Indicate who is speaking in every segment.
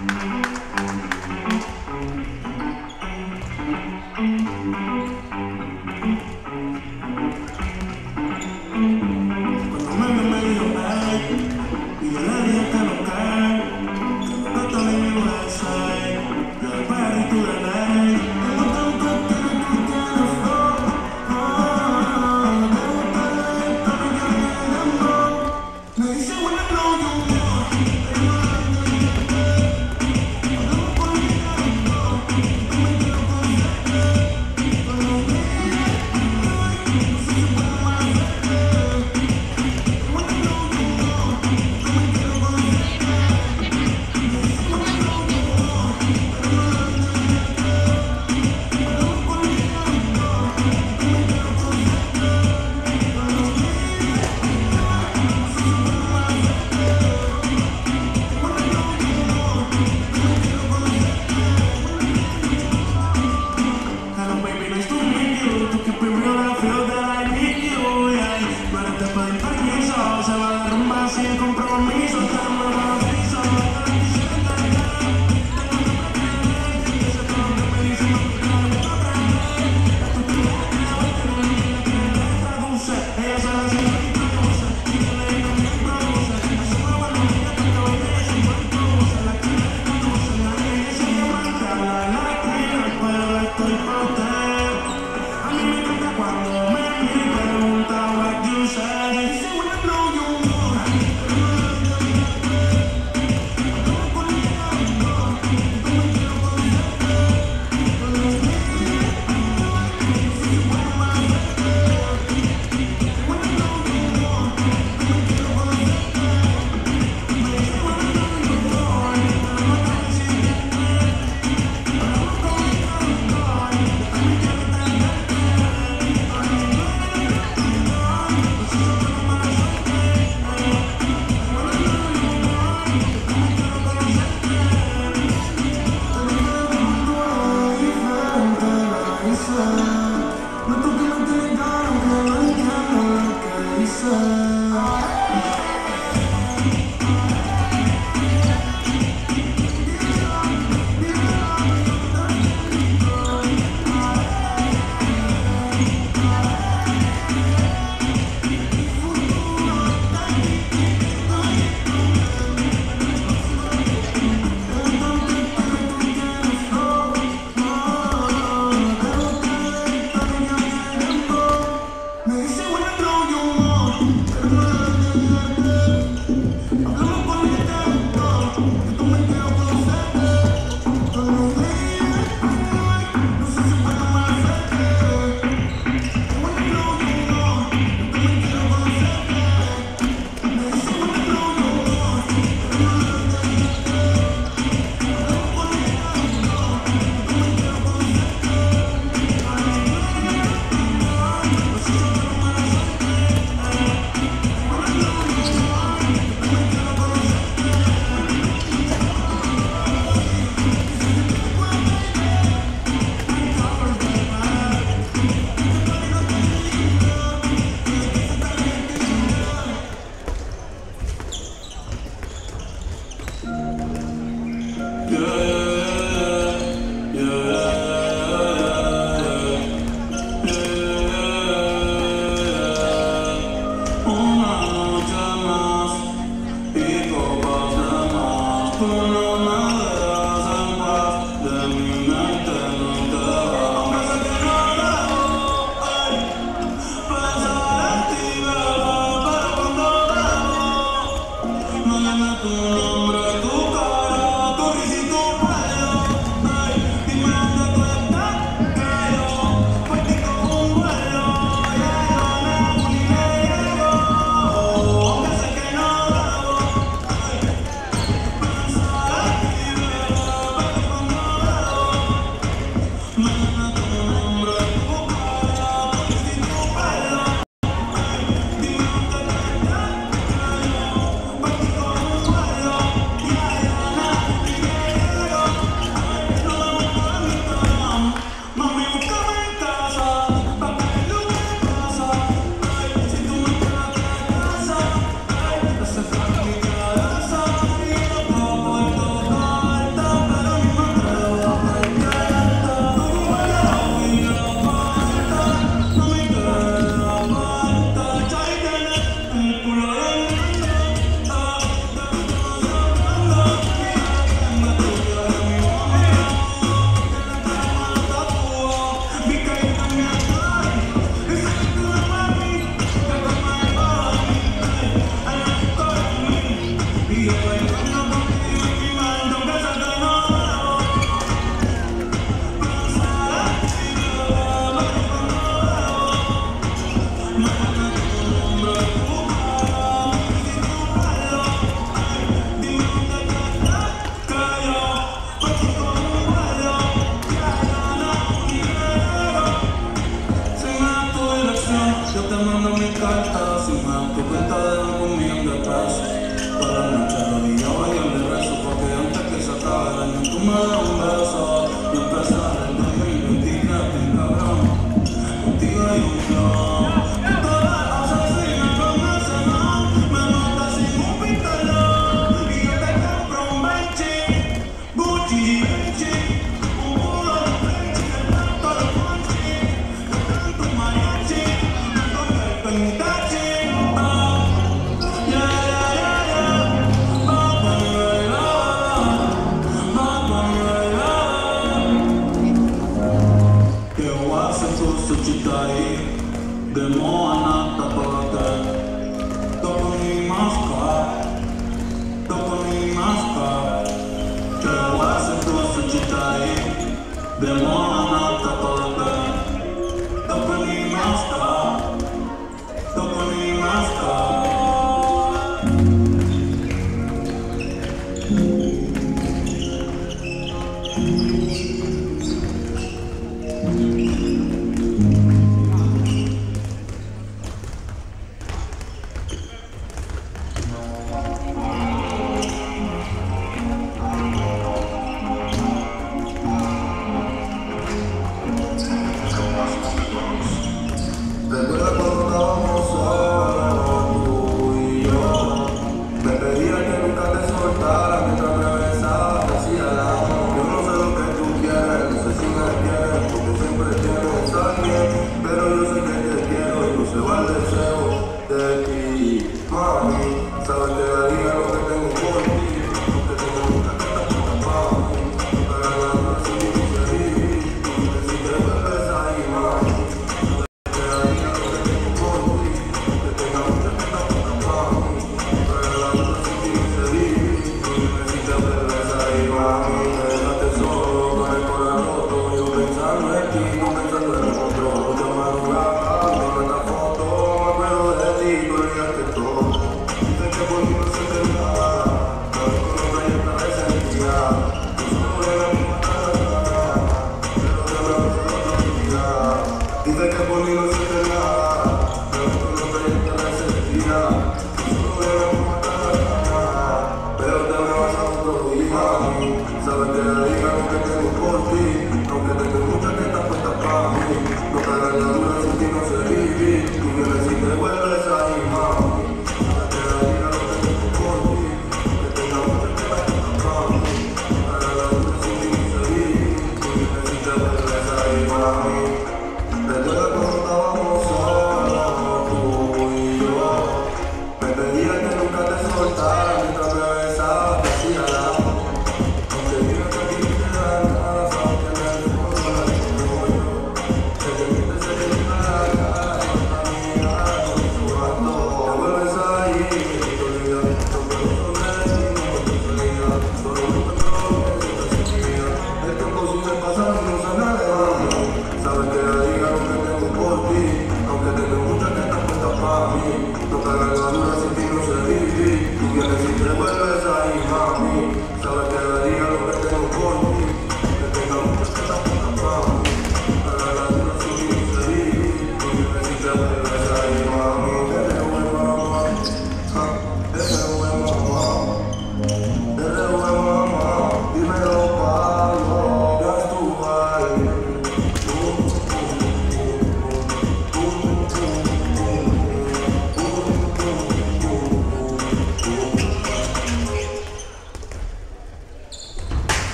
Speaker 1: Me dice, bueno, no, yo,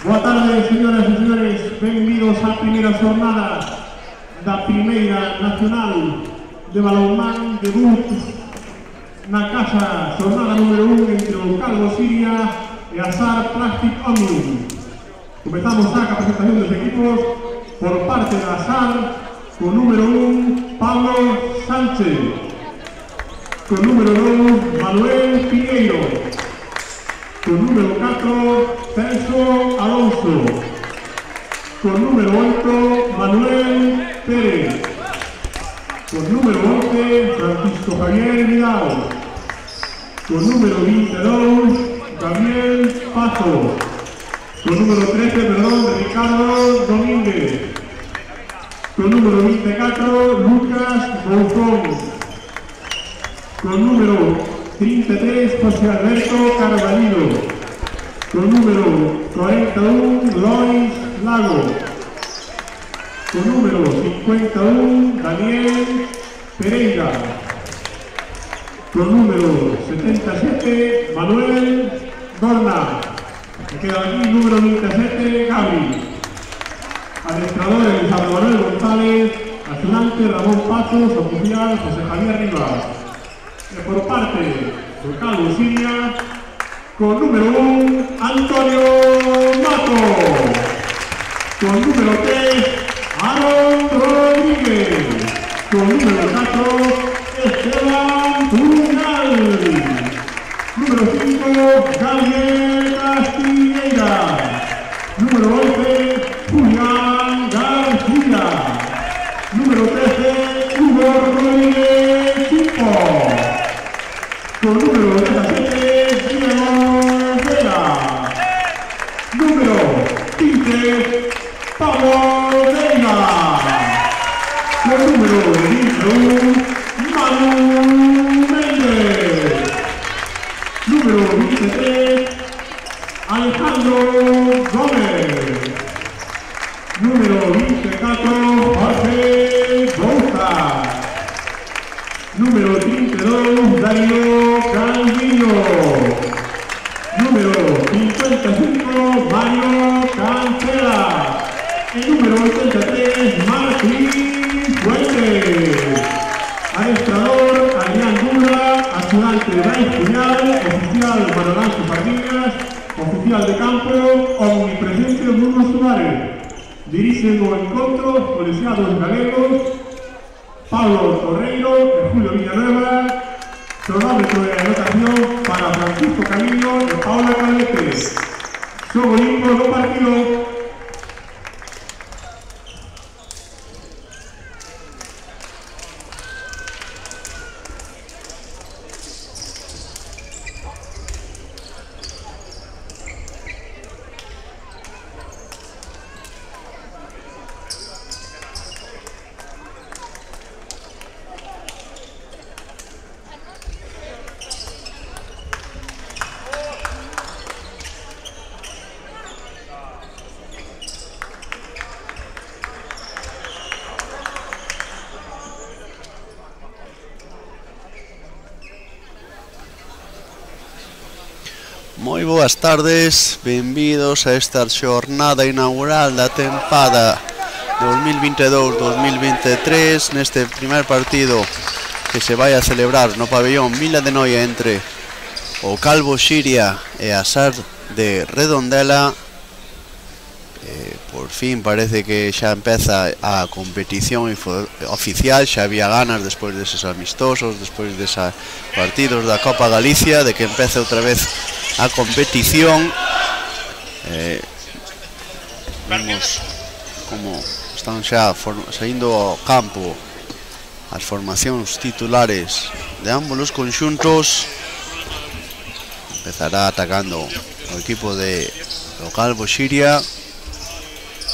Speaker 1: Boa tarde, señoras e señores, benvidos á primeira xornada da Primeira Nacional de Balonmán debut na casa, xornada número 1 entre o Calvo Siria e a SAR Plastic Omnium. Comezamos a capacitación dos equipos por parte da SAR con número 1 Pablo Sánchez, con número 2 Manuel Piñeiro, con número 4 Celso Alonso, con número 8 Manuel Pérez, con número 11 Francisco Javier Vidal, con número 22 Gabriel Pazo, con número 13 Ricardo Domínguez, con número 24 Lucas Bolzón, con número 33 José Alberto Carvalho, con número 41 Lois Lago, con número 51 Daniel Pereira, con número 77 Manuel Dorna, que queda aquí número 27 Gaby, adestrador Elizabeth Manuel González, ayudante Ramón Pazos, oficial José Javier Rivas. Por parte del Calvo Siria, con número 1 Antonio Mato, con número 3 Aaron Rodríguez, con número 4 Esteban Puñal, número 5 Gabriel Castilleira, número 11 Julián García, número 13 Hugo Rodríguez Chico, con número 17 Diego Vega, número 15 Pablo Vega, con número 21 Manu Méndez, número 23 Alejandro Gómez, número 24 Jorge Bouza, número 32 Darío Calvillo, número 55 Mario Cancela, el número 83 Martín Fuentes, adestrador Adrián Dura, ayudante Brais Puñal, oficial Manolán Sardinhas, oficial de campo omnipresente Bruno Suárez. Dirigen o encontro colegiados galegos Pablo Torreiro e Julio Villanueva, cronómetro de anotación para Francisco Camino e Paula Calete. Xogo limpo do partido.
Speaker 2: Moi boas tardes, benvidos a esta xornada inaugural da tempada 2022-2023 neste primer partido que se vai a celebrar no pabellón Vila de Noia entre o Calvo Siria e a SAR de Redondela. Por fin parece que xa empeza a competición oficial, xa había ganas despois deses amistosos, despois deses partidos da Copa Galicia, de que empece outra vez a competición. Vemos como están xa saindo ao campo as formacións titulares de ambos os conxuntos. Empezará atacando o equipo de o Calvo Siria,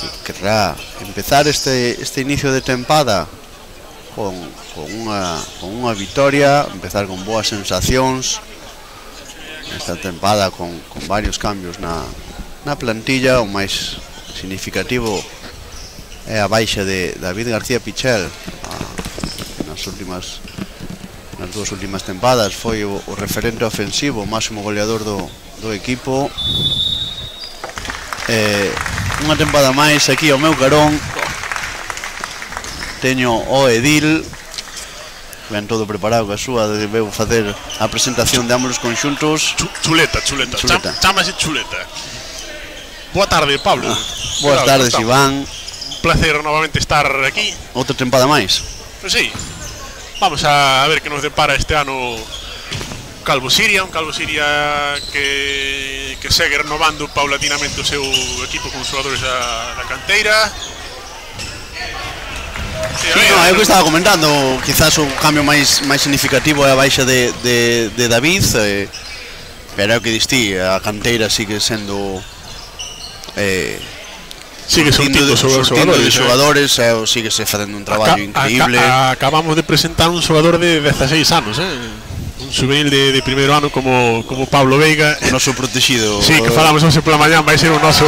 Speaker 2: que querrá empezar este inicio de tempada con unha vitoria, empezar con boas sensacións esta tempada con varios cambios na plantilla. O máis significativo é a baixa de David García Pichel nas nas dúas últimas tempadas foi o referente ofensivo, o máximo goleador do equipo. Unha tempada máis aquí ao meu carón teño o Edil, ben todo preparado coa súa, veu facer a presentación de ambos os conxuntos.
Speaker 3: Chuleta. Chámase Chuleta. Boa tarde, Pablo.
Speaker 2: Boas tardes, Iván.
Speaker 3: Un placer novamente estar aquí.
Speaker 2: Outra tempada máis.
Speaker 3: Pois sí. Vamos a ver que nos depara este ano Calvo Siria, un Calvo Siria que segue renovando paulatinamente o seu equipo con xogadores da canteira.
Speaker 2: Sí, no, eu que estaba comentando, quizás o cambio máis significativo é a baixa de David, pero é o que distí, a canteira sigue sendo
Speaker 3: sigue surtindo
Speaker 2: de xogadores, sigue se facendo un traballo increíble.
Speaker 3: Acabamos de presentar un xogador de 16 anos, un juvenil de primeiro ano como Pablo Veiga,
Speaker 2: o noso protegido.
Speaker 3: Sí, que falamos hoxe pola mañá, vai ser o noso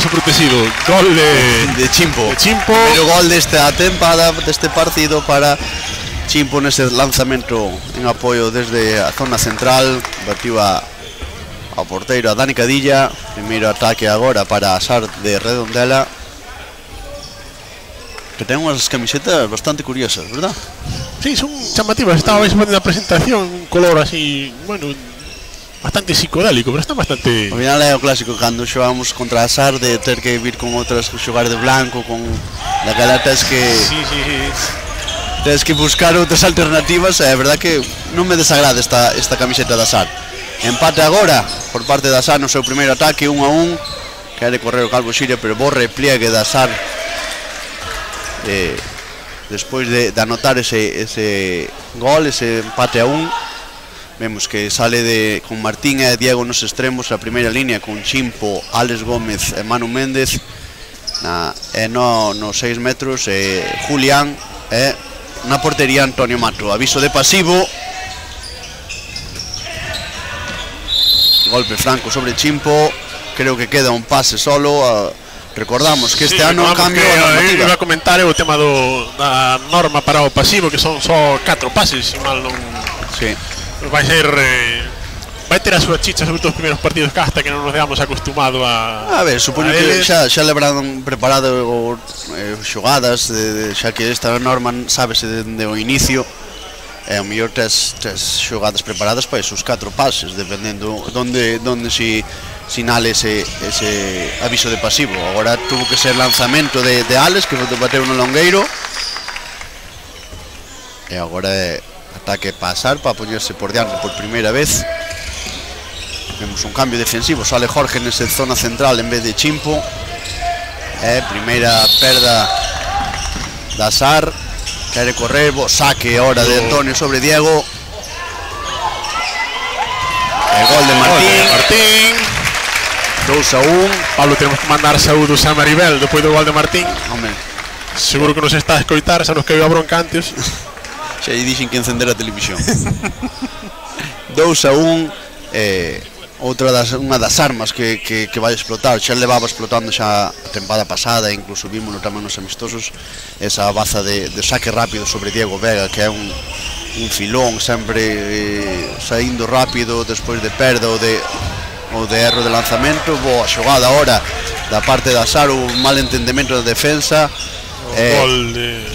Speaker 3: protegido. Gol de Chimpo.
Speaker 2: Primeiro gol desta tempada, deste partido para Chimpo nese lanzamento en apoio desde a zona central. Batiu ao porteiro a Dani Cadilla. Primeiro ataque agora para Asar de Redondela, que ten unhas camisetas bastante curiosas, verdad?
Speaker 3: Sí, son chamativas. Estaba vendo na presentación un color así, bueno, bastante psicodélico, pero está bastante...
Speaker 2: Ao final é o clásico cando xogamos contra Asar de ter que vir con outras, xogar de blanco, con daquela tes que...
Speaker 3: Sí.
Speaker 2: Tens que buscar outras alternativas. É verdad que non me desagrada esta camiseta de Asar. Empate agora por parte de Asar no seu primeiro ataque, 1-1. Quere correr o Calvo Siria, pero bo repliegue de Asar despois de anotar ese gol, ese empate a 1. Vemos que sale con Martín e Diego nos extremos, a primeira línea con Chimpo, Alex Gómez e Manu Méndez, no 6 metros Julián, na portería Antonio Mato. Aviso de pasivo, golpe franco sobre Chimpo. Creo que queda un pase solo. Recordamos que este ano cambio a normativa.
Speaker 3: Iba a comentar o tema da norma para o pasivo, que son só 4 pases, se mal non...
Speaker 2: Sí.
Speaker 3: Vai ter a súa chicha sobre os primeiros partidos, que hasta que non nos veamos acostumado a
Speaker 2: ver, supoño que xa levaron preparado xogadas, xa que esta norma sábese dende o inicio. O mellor tes xogadas preparadas para esos 4 pases, dependendo donde si sinale ese aviso de pasivo. Agora tuvo que ser lanzamento de Alex, que bateu no longueiro, e agora é ataque pasar para poñerse por diante por primeira vez. Vemos un cambio defensivo, sale Jorge nesa zona central en vez de Chimpo. Primeira perda de Asar. Quere correr, saque ahora de Antonio sobre Diego. El gol de Martín. 2-1.
Speaker 3: Pablo, tenemos que mandar saúdos a Maribel despois do gol de Martín.
Speaker 2: Hombre,
Speaker 3: seguro que nos está a escoitar, xa nos caiu a bronca antes.
Speaker 2: Xa lle dixen que encender a televisión. 2-1. Unha das armas que vai explotar. Xa levaba explotando xa a tempada pasada, incluso vimos tamén nos amistosos, esa baza de saque rápido sobre Diego Vega, que é un filón, sempre saindo rápido despois de perda ou de erro de lanzamento. Boa xogada ahora da parte de Asar, un mal entendemento da defensa.
Speaker 3: Gol de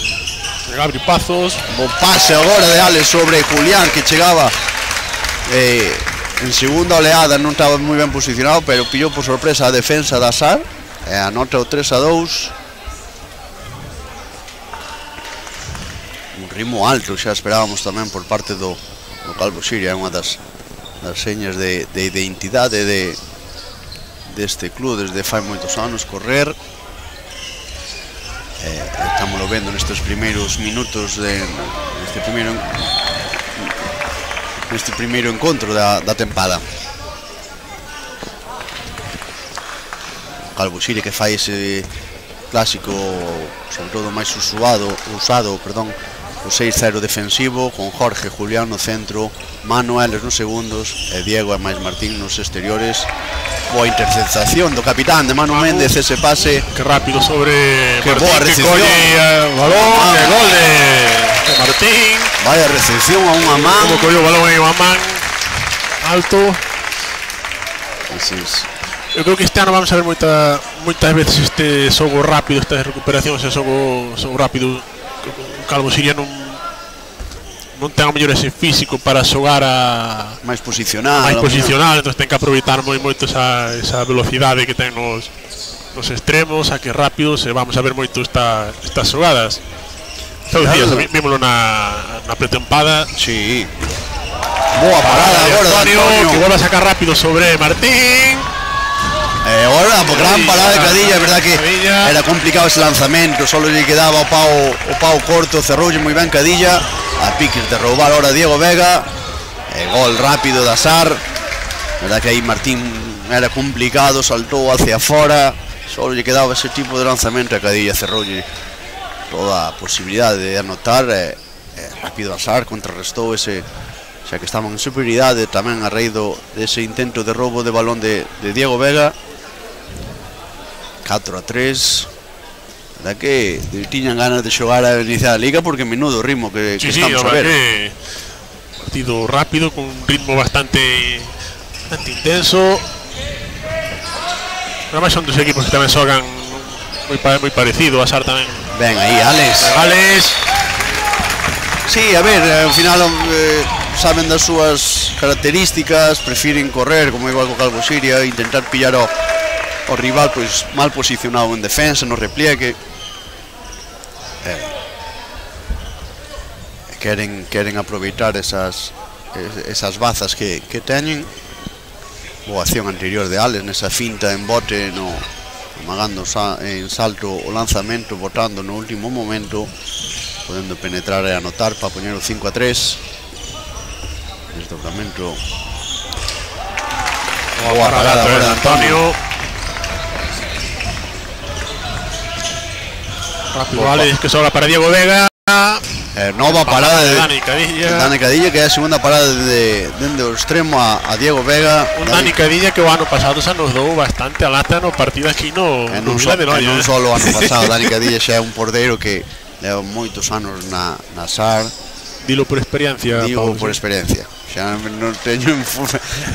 Speaker 3: Gabri Pazos.
Speaker 2: Bo pase agora de Alex sobre Julián, que chegaba en segunda oleada, non estaba moi ben posicionado, pero pillou por sorpresa a defensa da Asar e anota o 3-2. Un ritmo alto, xa esperábamos tamén por parte do Calvo Siria. É unha das señas de identidade deste club desde fai moitos anos, correr. Estamos vendo nestes primeiros minutos neste primeiro encontro da tempada. Calvo Siria que fai ese clásico, sobre todo máis usado, o 6-0 defensivo, con Jorge Julián no centro, Manueles nos segundos e Diego e máis Martín nos exteriores. Boa interceptación do capitán de Manu Méndez, ese pase.
Speaker 3: Que rápido sobre
Speaker 2: que
Speaker 3: Martín,
Speaker 2: boa recepción.
Speaker 3: que colle o balón, que gol de Martín.
Speaker 2: Vaya recepción a unha man.
Speaker 3: Como colle o balón aí unha man alto. Eu creo que este ano vamos a ver moitas veces este xogo rápido, estas recuperacións, ese xogo rápido. O Calvo Siria non ten o mellor ese físico para xogar a
Speaker 2: máis posicional,
Speaker 3: entón ten que aproveitar moito esa velocidade que ten nos extremos, a que rápido se vamos a ver moito estas xogadas. Vímoslo na pretempada.
Speaker 2: Sí. Boa parada agora de Antonio,
Speaker 3: que volve a sacar rápido sobre Martín.
Speaker 2: Agora, gran parada de Cadilla, é verdad que era complicado ese lanzamento, solo lle quedaba o pau corto, cerroulle moi ben Cadilla, a piques de roubar ahora Diego Vega, gol rápido de Azar, verdad que aí Martín era complicado, saltou hacia fora, solo lle quedaba ese tipo de lanzamento a Cadilla, cerroulle toda a posibilidade de anotar, rápido Azar contrarrestou ese, xa que estaban en superioridade tamén a raíz dese intento de roubo de balón de Diego Vega. 4-3. Verdad que tiñan ganas de xogar a iniciar a liga porque menudo ritmo que estamos a ver.
Speaker 3: Partido rápido con un ritmo bastante intenso. Además son dos equipos que tamén xogan moi parecido, a Azar tamén.
Speaker 2: Ben aí, Alex. Sí, a ver, ao final saben das súas características, prefiren correr como igual co Calvo Siria, intentar pillar o rival pois mal posicionado en defensa, no repliegue. Queren aproveitar esas bazas que teñen. Boa acción anterior de Alex nesa finta en bote, amagando en salto o lanzamento, botando no último momento, podendo penetrar e anotar para poñer o 5-3. Desdobramento. Boa parada agora de Antonio.
Speaker 3: Rápido Alex, que sobra para Diego Vega.
Speaker 2: Nova parada de
Speaker 3: Dani
Speaker 2: Cadilla, que é a segunda parada dende o extremo a Diego Vega.
Speaker 3: Dani Cadilla que o ano pasado xa nos dou bastante a lata no partido aquí no Vila de Noia.
Speaker 2: Non só o ano pasado, Dani Cadilla xa é un porteiro que leva moitos anos na SAR.
Speaker 3: Dilo por experiencia.
Speaker 2: Digo por experiencia. Xa non teño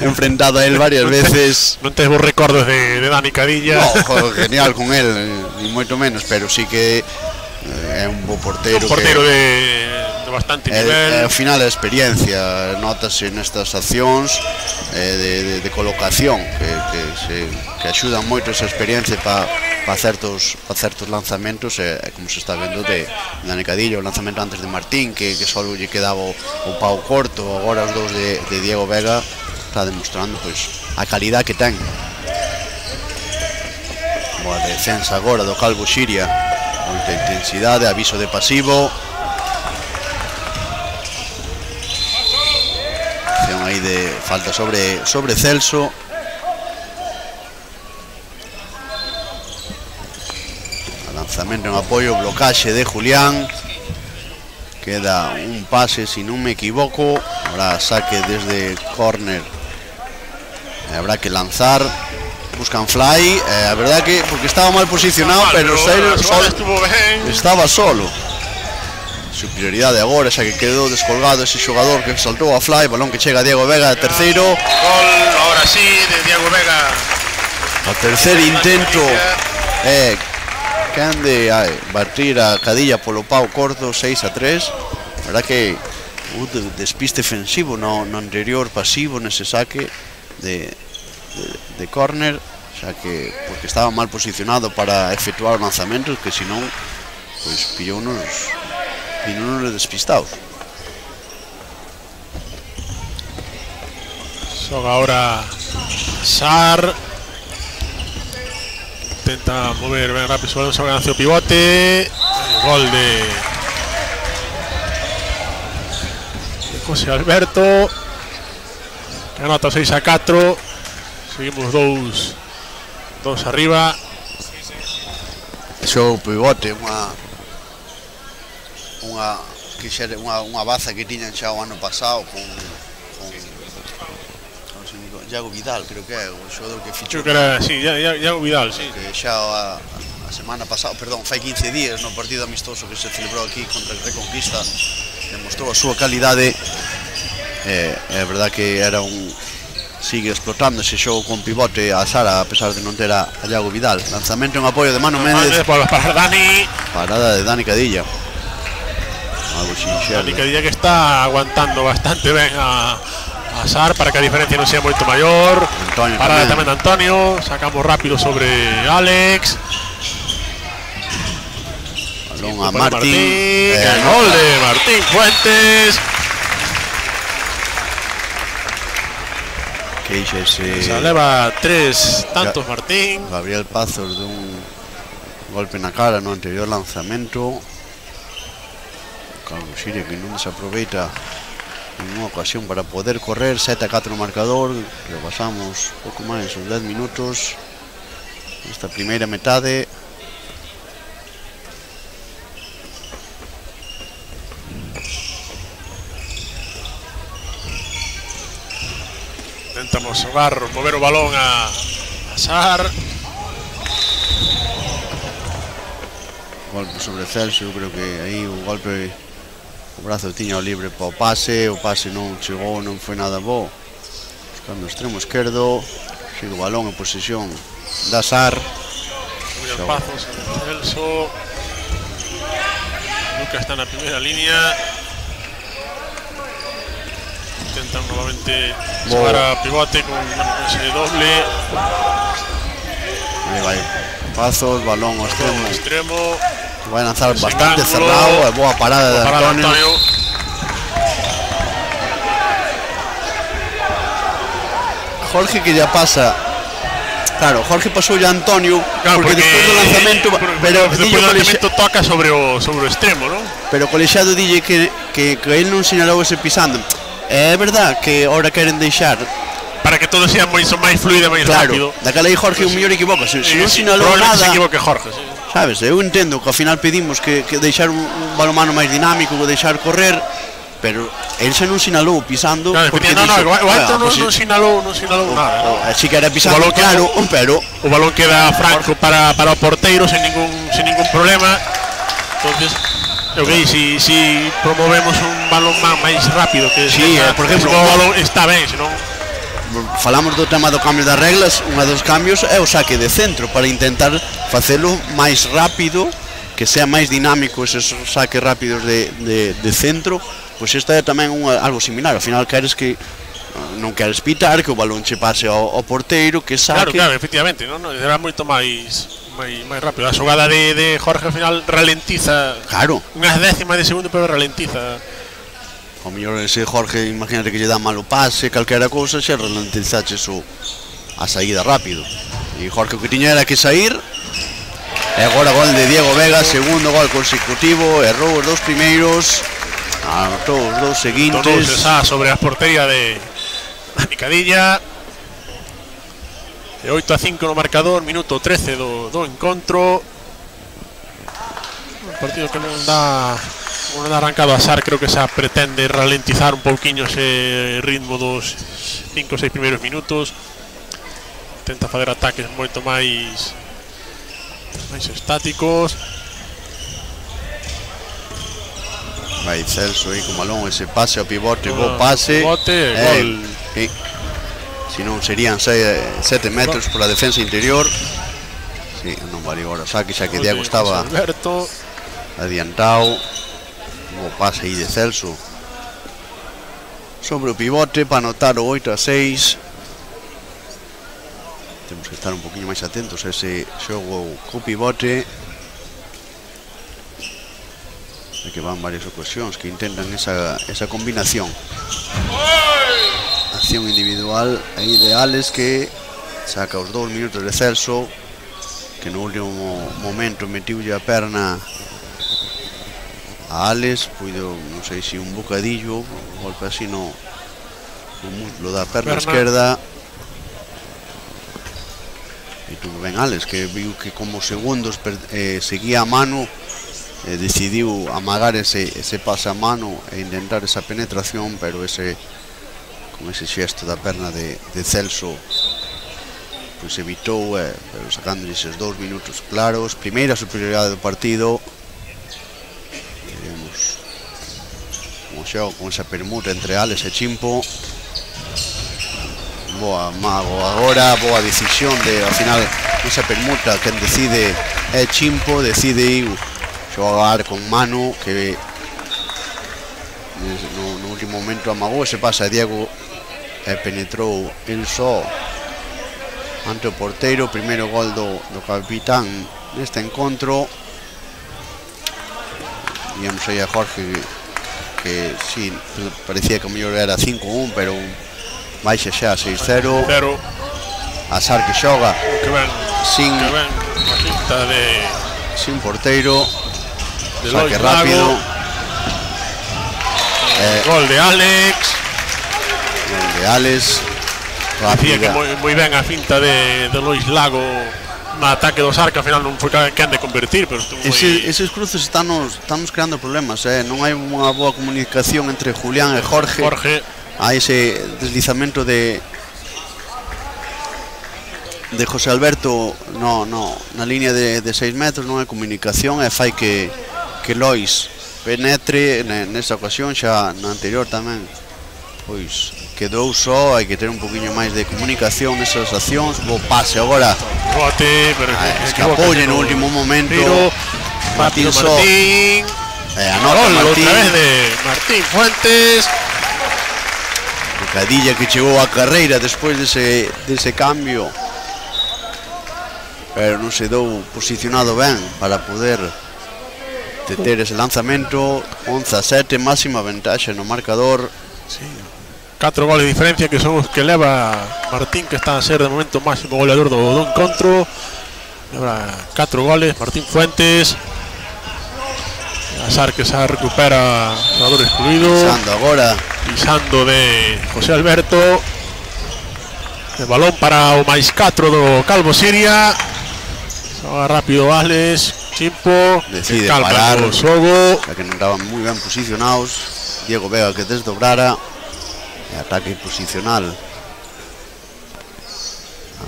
Speaker 2: enfrentado a él varias veces.
Speaker 3: Non tes vos recordos de Dani Cadilla?
Speaker 2: No, genial con él, ni moito menos, pero sí que é un bo porteiro.
Speaker 3: Un porteiro de bastante nivel.
Speaker 2: Ao final a experiencia notase nestas accións de colocación que axudan moito esa experiencia para certos lanzamentos, como se está vendo de Dani Cadillo, o lanzamento antes de Martín que só lle quedaba o pau corto, agora os dous de Diego Vega, está demostrando pois a calidad que ten. Boa defensa agora do Calvo Siria, moita intensidade, aviso de pasivo. Acción aí de falta sobre Celso. Lanzamento en apoio, blocaxe de Julián. Queda un pase, si non me equivoco. Ahora saque desde córner. Habrá que lanzar. Buscan fly, a verdad que porque estaba mal posicionado, pero estaba solo. Superioridade agora, xa que quedou descolgado ese xogador que saltou a fly, balón que chega a Diego Vega, terceiro.
Speaker 3: Gol, ahora sí, de Diego Vega.
Speaker 2: O tercer intento que han de batir a Cadilla polo pau corto, 6-3. A verdad que despiste defensivo no anterior pasivo nese saque de córner, xa que porque estaba mal posicionado para efectuar os lanzamentos, que senón pois pillounos despistados.
Speaker 3: Xoga ahora Sar, intenta mover ben rápido sobre o pivote. Gol de José Alberto, que anota 6-4. Seguimos dos arriba.
Speaker 2: Xo pivote, unha que xa era unha baza que tiñan xa o ano pasado con Iago Vidal, creo que é o xogador que fichou.
Speaker 3: Creo que era, sí, Iago Vidal, sí.
Speaker 2: Que xa a semana pasada, perdón, fai 15 días no partido amistoso que se celebrou aquí contra el Reconquista, demostrou a súa calidade. É verdad que era sigue explotando ese xogo con pivote a Sara, a pesar de non ter a Iago Vidal. Lanzamento en apoio de Manu Méndez.
Speaker 3: Para Dani.
Speaker 2: Parada de Dani Cadilla. Algo sinxelo.
Speaker 3: Dani Cadilla que está aguantando bastante ben a Sar para que a diferencia non sea moito maior. Parada tamén de Antonio. Sacamos rápido sobre Alex.
Speaker 2: Balón a Martín.
Speaker 3: Gol de Martín Fuentes. Se leva 3 tantos Martín.
Speaker 2: Gabriel Pazos dun golpe na cara no anterior lanzamento. Calvo Xiria que non desaproveita nunha ocasión para poder correr. 7-4 no marcador. Repasamos pouco máis os 10 minutos esta primeira metade.
Speaker 3: Intentamos mover o balón a Sar.
Speaker 2: Golpe sobre Celso, eu creo que aí o golpe, o brazo tiña o libre para o pase non chegou, non foi nada bo. Buscando o extremo esquerdo, sigue o balón en posesión da Sar.
Speaker 3: Muy Pazos, Celso. Lucas está na primeira línea. Intentan nuevamente jugar a pivote con ese doble.
Speaker 2: Aí vai Pazos, balón ao extremo. Vai lanzar bastante cerrado, boa parada de Antonio. Jorge que ya pasa. Claro, Jorge pasou ya a Antonio,
Speaker 3: claro, porque
Speaker 2: despois do lanzamento,
Speaker 3: pero despois do lanzamento toca sobre o extremo, ¿no?
Speaker 2: Pero o colexiado dille que ele non sinalou ese pisando. É verdad que ahora queren deixar
Speaker 3: para que todo sea máis fluido, máis rápido.
Speaker 2: Daquela aí Jorge un mellor equivoca, se non sinalou nada.
Speaker 3: Se equivoque Jorge, sí.
Speaker 2: Sabes, eu entendo que ao final pedimos que deixar un balonmano máis dinámico, que deixar correr, pero el xa non sinalou pisando,
Speaker 3: claro, porque o alto non sinalou nada.
Speaker 2: Así que era pisando, claro, pero
Speaker 3: o balón queda franco para o porteiro sin ningún problema. Entonces okay, si promovemos un balonmán máis rápido que
Speaker 2: por exemplo,
Speaker 3: o balón está ben, senón
Speaker 2: falamos do tema do cambio das reglas. Un dos cambios é o saque de centro para intentar facelo máis rápido, que sea máis dinámico esos saques rápidos de centro. Pois esta é tamén algo similar. Ao final queres que non queres pitar, que o balón che pase ao porteiro, que saque.
Speaker 3: Claro, efectivamente, non era moito máis rápido. A xogada de Jorge ao final ralentiza.
Speaker 2: Claro.
Speaker 3: Unhas décimas de segundo, pero ralentiza.
Speaker 2: O mellor ese Jorge, imagínate que lle dá malo pase, calquera cousa, xa ralentizaches a saída rápido. E Jorge o que tiña era que sair. E agora gol de Diego Vega, segundo gol consecutivo, errou os dous primeiros, anotou os dous seguintes.
Speaker 3: Todos esa sobre a portería de Dani Cadilla. De 8-5 no marcador, minuto 13 do encontro. Un partido que non dá arrancado a Sar, creo que xa pretende ralentizar un pouquiño ese ritmo dos 5 ou 6 primeiros minutos. Tenta fazer ataques moito máis estáticos.
Speaker 2: Vai Celso aí con balón, ese pase ao pivote, bo pase.
Speaker 3: Pivote, gol.
Speaker 2: Si non serían 7 metros pola defensa interior. Si, non vale agora saque, xa que Diego estaba adiantado. Bo pase aí de Celso sobre o pivote para anotar o 8-6. Temos que estar un poquinho máis atentos a ese xogo co pivote. É que van varias ocasións que intentan esa combinación. Acción individual aí de Alex, que saca os 2 minutos de Celso, que no último momento metiulle a perna a Alex, puido, non sei se un bocadillo, un golpe así no muslo da perna esquerda. E tuvo ben Alex, que viu que como segundos seguía a mano decidiu amagar ese pase a mano e intentar esa penetración, pero con ese xesto da perna de Celso pois evitou, pero sacando eses 2 minutos claros. Primeira superioridade do partido. Veremos como xoga con esa permuta entre Alex e Chimpo. Boa Mago agora, boa decisión de, ao final, esa permuta quen decide é Chimpo, decide xogar con mano, que no último momento amagou ese pase a Diego e penetrou el só ante o porteiro. Primeiro gol do capitán neste encontro. Víamos aí a Jorge que sí, parecía que o mellor era 5-1, pero baixa xa 6-0. Azar que xoga sin porteiro, saque rápido.
Speaker 3: Gol de Alex.
Speaker 2: Decía
Speaker 3: que moi ben a finta de Lois Lago no ataque do Sar, que ao final non foi quen de convertir, pero
Speaker 2: eses cruces estamos creando problemas, non hai unha boa comunicación entre Julián e Jorge. Hai ese deslizamento de José Alberto na línea de 6 metros, non hai comunicación e fai que Lois penetre nesa ocasión. Xa na anterior tamén pois quedou só, hai que ter un poquinho máis de comunicación nesas accións. Bo pase agora, escapoulle no último momento Martín só, anota Martín,
Speaker 3: outra vez de Martín Fuentes.
Speaker 2: Bocadilla que chegou a carreira despois dese cambio, pero non se dou posicionado ben para poder deter ese lanzamento. 11-7, máxima ventaxa no marcador.
Speaker 3: 4 goles de diferencia, que son os que leva Martín, que está a ser de momento o máximo goleador do encontro. Leva 4 goles Martín Fuentes. Azar que se recupera, jugador excluído. Pisando de José Alberto. El balón para o máis 4 do Calvo Siria. Xoga rápido Alex. Chimpo
Speaker 2: decide parar o xogo, xa que non estaban moi ben posicionados. Diego Vega que desdobrara. Ataque posicional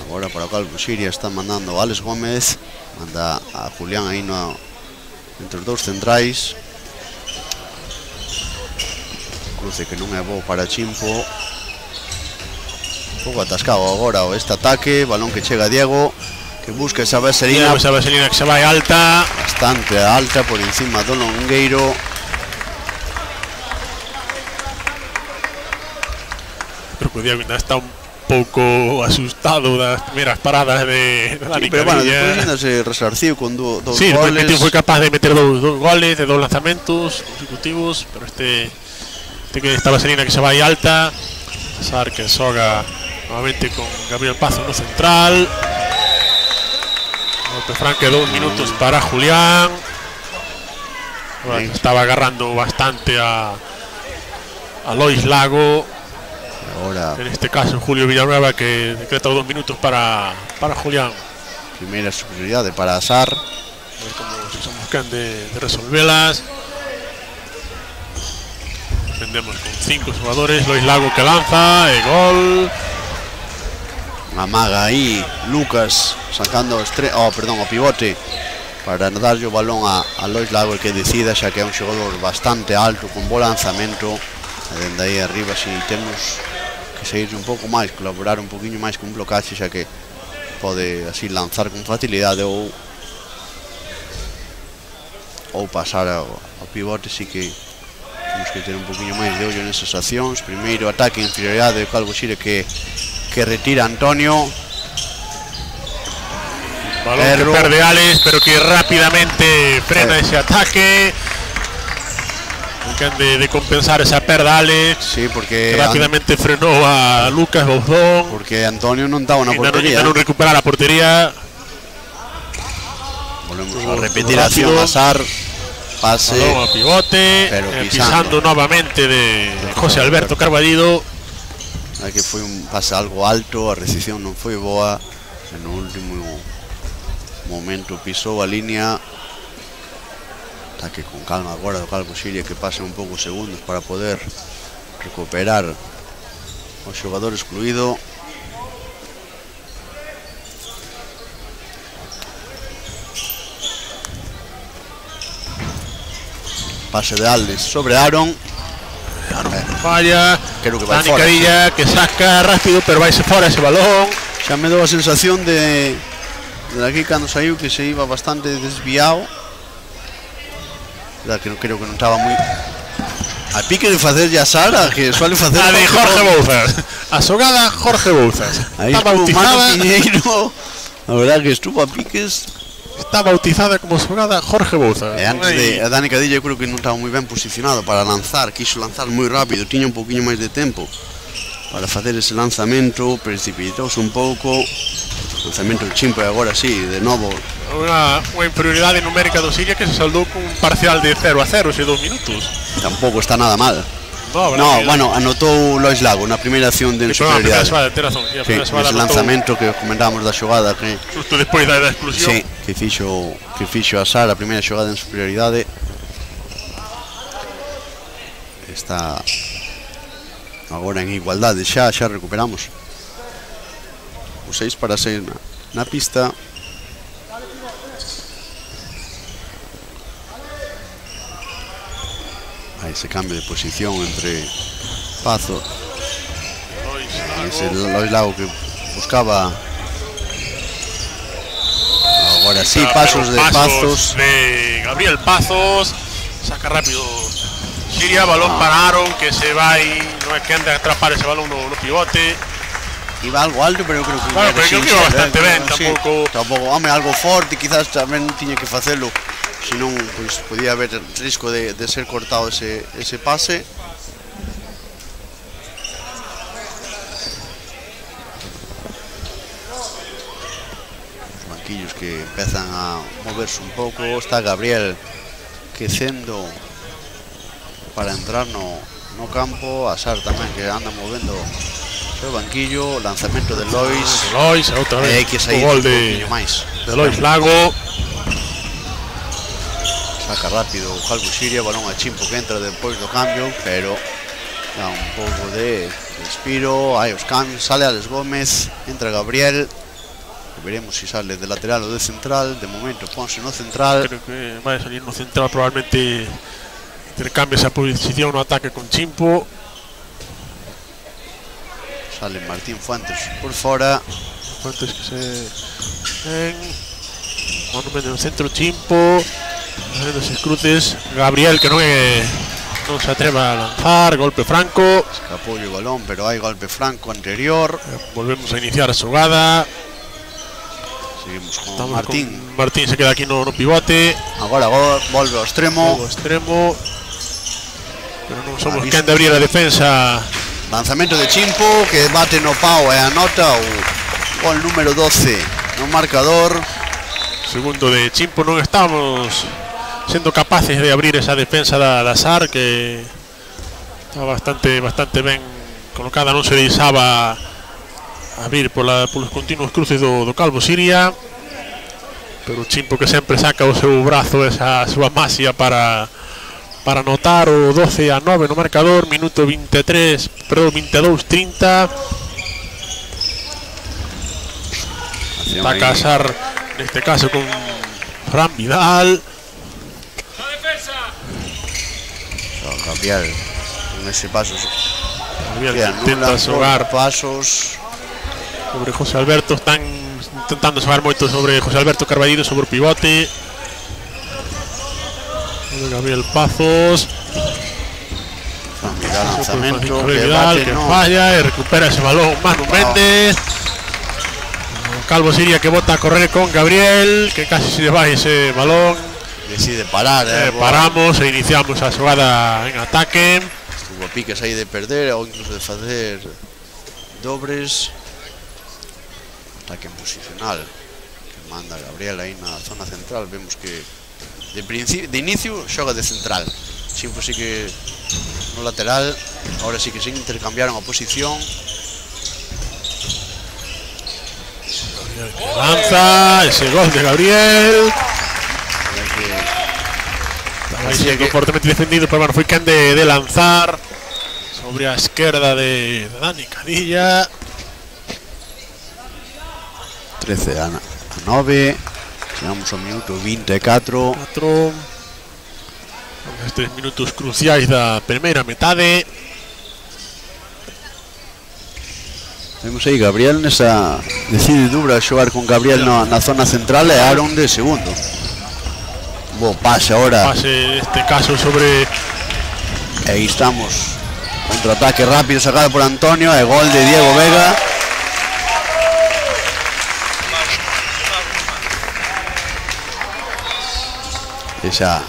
Speaker 2: agora para o Calvo Siria. Está mandando Alex Gómez, manda a Julián aí entre os dous centrais. Cruce que non é bo para Chimpo. Un pouco atascado agora este ataque. Balón que chega a Diego, que busca esa vaselina.
Speaker 3: Esa vaselina que se vai alta,
Speaker 2: bastante alta, por encima do Longueiro.
Speaker 3: Creo que o Diego ainda está un pouco asustado das primeiras paradas de Dani Carilla.
Speaker 2: Pero bueno, despois ainda se resarciu con dous goles.
Speaker 3: Sí, foi capaz de meter dous goles de 2 lanzamentos consecutivos, pero esta vaselina que se vai alta. Sar que xoga novamente con Gabriel Pazo no central. Golpe franque, 2 minutos para Julián. Bueno, estaba agarrando bastante a Lois Lago.
Speaker 2: Ahora,
Speaker 3: en este caso Julio Villanueva, que decreta 2 minutos para Julián.
Speaker 2: Primeira superioridade para Azar.
Speaker 3: A ver como se buscan de resolverlas. Defendemos con 5 jugadores. Lois Lago que lanza, e gol.
Speaker 2: Amaga aí Lucas sacando o pivote para darlle o balón a Lois Lago, que decida, xa que é un xogador bastante alto con bo lanzamento. E dende aí arriba si temos que seguir un pouco máis, colaborar un poquinho máis con blocaxe, xa que pode así lanzar con facilidade ou pasar ao pivote. Si que temos que ter un poquinho máis de ollo nesas accións. Primeiro ataque, inferioridade de Calvo Siria que retira Antonio.
Speaker 3: Balón que perde Alex, pero que rápidamente frena ese ataque. De compensar esa perda Alex.
Speaker 2: Sí, porque
Speaker 3: rápidamente frenó a Lucas Bouzón,
Speaker 2: porque Antonio non estaba na portería.
Speaker 3: Non recupera la portería.
Speaker 2: Volvemos a repetir a acción. Azar, pase,
Speaker 3: balón a pivote, pero pisando novamente de José Alberto Carballido.
Speaker 2: Que foi un pase algo alto, a recepción non foi boa. No último momento pisou a línea. Ataque con calma agora do Calvo Siria, que pasen un pouco segundos para poder recuperar o xogador excluído. Pase de Aldes sobre Aaron.
Speaker 3: Falla.
Speaker 2: Creo que vai
Speaker 3: Dani
Speaker 2: fora.
Speaker 3: Cadilla que saca rápido, pero vaise fora ese balón.
Speaker 2: Xa me dou a sensación de aquí cando saiu que se iba bastante desviado. Verdad que non creo que non estaba moi a pique de facerlle a Sara, que suele facer
Speaker 3: A de Jorge Bouzas. A xogada Jorge Bouzas.
Speaker 2: Aí
Speaker 3: Está
Speaker 2: estuvo Manu
Speaker 3: bautizada,
Speaker 2: Piñeiro. A verdad que estuvo a piques.
Speaker 3: está bautizada como xogada Jorge Bouzas.
Speaker 2: E antes de a Dani Cadilla eu creo que non estaba moi ben posicionado para lanzar, quiso lanzar moi rápido, tiña un poquinho máis de tempo para facer ese lanzamento, precipitouse un pouco. Lanzamento de Chimpo e agora sí, de novo.
Speaker 3: Unha inferioridade numérica do Siria que se saldou con un parcial de 0-0 ese 2 minutos.
Speaker 2: Tampouco está nada mal.
Speaker 3: No,
Speaker 2: No, bueno, anotou Lois Lago na primeira acción de superioridade. Sí, ese lanzamento que comentábamos da xogada que
Speaker 3: xusto despois da exclusión.
Speaker 2: sí, que fixo a Sara a primeira xogada en superioridade. Está agora en igualdade, xa recuperamos. O 6 para 6 na pista. Aí ese cambio de posición entre Pazo e ese Lois Lago que buscaba. Agora sí, pasos de Pazos.
Speaker 3: De Gabriel Pazos. Saca rápido Siria, balón para Aaron que se vai, non é que anda a atrapar ese balón no pivote.
Speaker 2: Iba algo alto, pero eu creo que
Speaker 3: Bueno, pero creo que iba bastante ben, tampouco.
Speaker 2: Tampouco, home, algo forte, quizás tamén tiña que facelo, senón pois podía haber risco de ser cortado ese pase. Os banquillos que empezan a moverse un pouco, está Gabriel quecendo para entrar no campo, a Sar tamén que anda movendo o banquillo, lanzamento de Lois.
Speaker 3: Lois, outra vez.
Speaker 2: Hai que sair
Speaker 3: o gol
Speaker 2: un poquinho máis.
Speaker 3: de Lois Lago.
Speaker 2: Saca rápido o Calvo Siria, balón a Chimpo que entra depois do cambio, pero dá un pouco de respiro. Hai os cambios, sale Alex Gómez, entra Gabriel. Veremos se sale de lateral ou de central. De momento ponse no central.
Speaker 3: Creo que vai salir no central, probablemente intercambia esa posición no ataque con Chimpo.
Speaker 2: Sale Martín Fuentes por fora.
Speaker 3: Fuentes que se ven. Manu Méndez no centro, Chimpo. Haciendo esos cruces. Gabriel que non se atreva a lanzar. Golpe franco.
Speaker 2: Escapou o balón, pero hai golpe franco anterior.
Speaker 3: Volvemos a iniciar a xogada.
Speaker 2: Seguimos con
Speaker 3: Estamos
Speaker 2: Martín.
Speaker 3: con Martín se queda aquí no pivote.
Speaker 2: Agora volve ao extremo.
Speaker 3: Todo extremo. Pero non somos
Speaker 2: Aviso.
Speaker 3: quen de abrir a defensa.
Speaker 2: Lanzamento de Chimpo que bate no pau e anota o gol número 12 no marcador.
Speaker 3: Segundo de Chimpo, non estamos sendo capaces de abrir esa defensa da Sar, que está bastante ben colocada, non se deixaba abrir polos continuos cruces do Calvo Siria, pero Chimpo que sempre saca o seu brazo, esa súa masia para anotar o 12-9 no marcador, minuto 22-30. Está a casar neste caso con Fran Vidal.
Speaker 2: Gabriel con ese paso
Speaker 3: Gabriel intenta xogar
Speaker 2: pasos
Speaker 3: sobre José Alberto, están intentando xogar moito sobre José Alberto Carballido sobre o pivote. Gabriel Pazos,
Speaker 2: lanzamento
Speaker 3: que falla e recupera ese balón Manu Méndez. Calvo Siria que bota a correr con Gabriel, que casi se va ese balón.
Speaker 2: Decide parar,
Speaker 3: paramos e iniciamos a xogada en ataque.
Speaker 2: Estuvo a piques aí de perder ou incluso de facer dobres. Ataque en posicional que manda Gabriel aí na zona central. Vemos que de inicio xoga de central. Siempre sí que no lateral. Ahora sí que se intercambiaron a posición.
Speaker 3: Lanza ese gol de Gabriel. Aí sí, comportamento defendido, pero bueno, foi quen de lanzar sobre a esquerda de Dani Cadilla.
Speaker 2: 13 a 9. Chegamos ao minuto 24.
Speaker 3: Estes minutos cruciais da primeira metade.
Speaker 2: Vemos aí Gabriel nesa decide Dubra xogar con Gabriel na zona central e Aaron de segundo. Bo pase ahora.
Speaker 3: Pase este caso sobre.
Speaker 2: Aí estamos. Contraataque rápido sacado por Antonio e gol de Diego Vega. Esa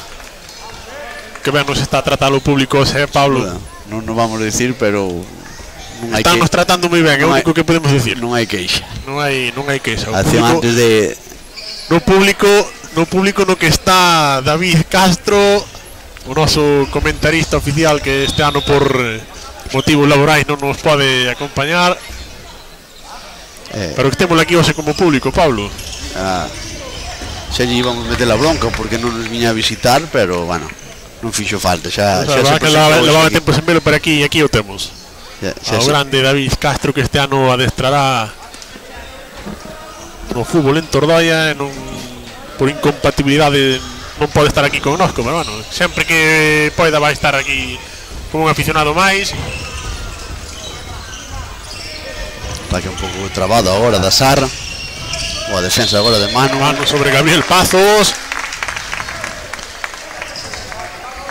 Speaker 3: que ben nos está tratando o público, Pablo.
Speaker 2: Non nos vamos a decir, pero
Speaker 3: estamos tratando moi ben, é o único que podemos decir.
Speaker 2: Non hai queixa.
Speaker 3: Non hai queixa.
Speaker 2: Antes de
Speaker 3: no público no que está David Castro, o noso comentarista oficial que este ano por motivos laborais non nos pode acompañar. Pero que temos aquí hoxe como público, Pablo.
Speaker 2: Xa lle íbamos meter a bronca porque non nos viña a visitar, pero bueno, non fixo falta. Xa se
Speaker 3: levaba tempo sen velo, pero aquí o temos. O grande David Castro, que este ano adestrará no fútbol en Tordoia, por incompatibilidade non pode estar aquí connosco, pero bueno, sempre que poida vai estar aquí como un aficionado máis.
Speaker 2: Ataque un pouco trabado agora da Sar. Boa defensa agora de Manu.
Speaker 3: Manu sobre Gabriel Pazos.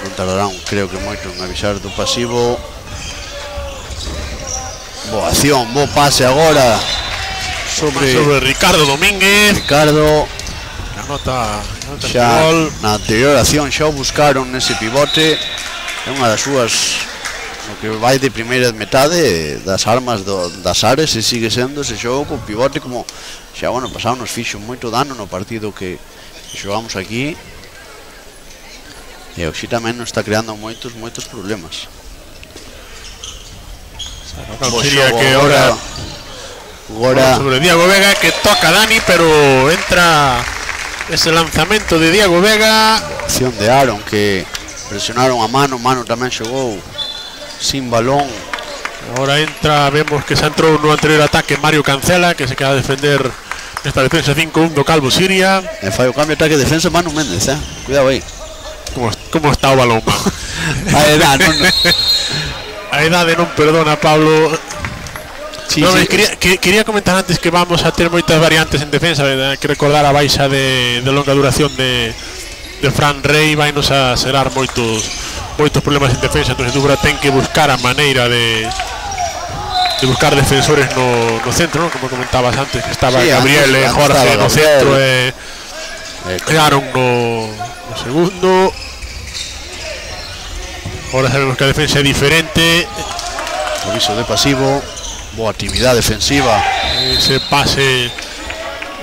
Speaker 2: Non tardarán, creo que moito en avisar do pasivo. Boa acción, bo pase agora sobre
Speaker 3: Ricardo Domínguez.
Speaker 2: Ricardo
Speaker 3: anota
Speaker 2: xa na anterior acción xa o buscaron nese pivote. É unha das súas, no que vai de primeira metade das armas das Ares, e sigue sendo ese xogo con pivote, como xa o ano pasado nos fixo moito dano no partido que xogamos aquí, e hoxe tamén nos está creando moitos problemas.
Speaker 3: Sería que ahora sobre Diego Vega, que toca Dani, pero entra ese lanzamento de Diego Vega.
Speaker 2: Acción de Aaron, que presionaron a Manu tamén xogou sin balón.
Speaker 3: Ahora entra, vemos que se entrou no anterior ataque Mario Cancela, que se queda a defender esta defensa 5-1 do Calvo Siria.
Speaker 2: E fai o cambio de ataque de defensa Manu Méndez, cuidado aí.
Speaker 3: Como está o balón, a edade non perdona, Pablo. Quería comentar antes que vamos a ter moitas variantes en defensa, hay que recordar a baixa de longa duración de Fran Rey, vai nos a xerar moitos problemas en defensa, entonces Dubra ten que buscar a maneira de buscar defensores no centro, ¿no? Como comentabas antes, que estaba Gabriel e Jorge no centro e Aaron no segundo. Ahora sabemos que a defensa é diferente.
Speaker 2: Aviso de pasivo. Boa actividade defensiva.
Speaker 3: Ese pase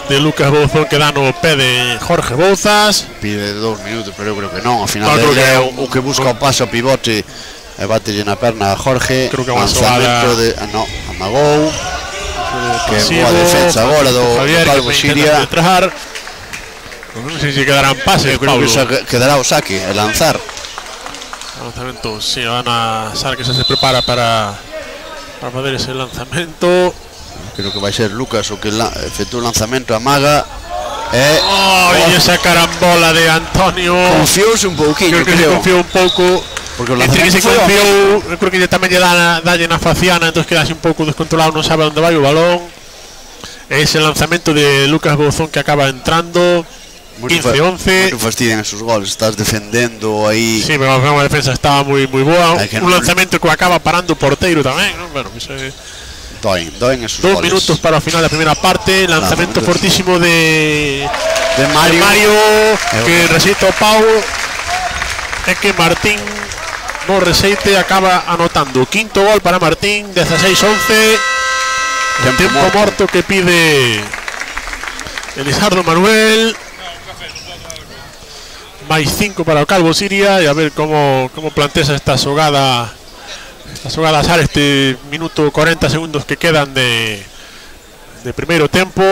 Speaker 3: de Lucas Bouzón que dá no pé de Jorge Bouzas.
Speaker 2: Pide 2 minutos, pero eu creo que non. Ao final é o que busca o paso a pivote e batelle na perna a Jorge.
Speaker 3: Creo que é unha xogada
Speaker 2: amagou. Que boa defensa agora do Calvo Siria.
Speaker 3: Non sei se quedarán pases,
Speaker 2: eu creo que quedará o saque, el lanzar.
Speaker 3: Lanzamento, sí, van a Sar, que se prepara para fazer ese lanzamento.
Speaker 2: Creo que vai ser Lucas o que efectúa o lanzamento, amaga
Speaker 3: e esa carambola de Antonio.
Speaker 2: Confiouse un pouquinho,
Speaker 3: creo. Confiou un pouco, porque o lanzamento confiou, creo que tamén lle dalle na faciana, entón quedase un pouco descontrolado, non sabe onde vai o balón. Ese lanzamento de Lucas Bouzón que acaba entrando. 15-11.
Speaker 2: Moito fastidian esos goles, estás defendendo aí.
Speaker 3: Sí, pero a defensa estaba moi boa. Un lanzamento que acaba parando o porteiro tamén, non? Bueno,
Speaker 2: doen esos goles.
Speaker 3: 2 minutos para o final da primeira parte. Lanzamento fortísimo de Mario, que rexeita o pau, e que Martín no rexeite acaba anotando. Quinto gol para Martín, 16-11. Tempo morto que pide Elisardo Manuel. máis 5 para o Calvo Siria, e a ver como plantea esta xogada Sar, este minuto 40 segundos que quedan de primeiro tempo.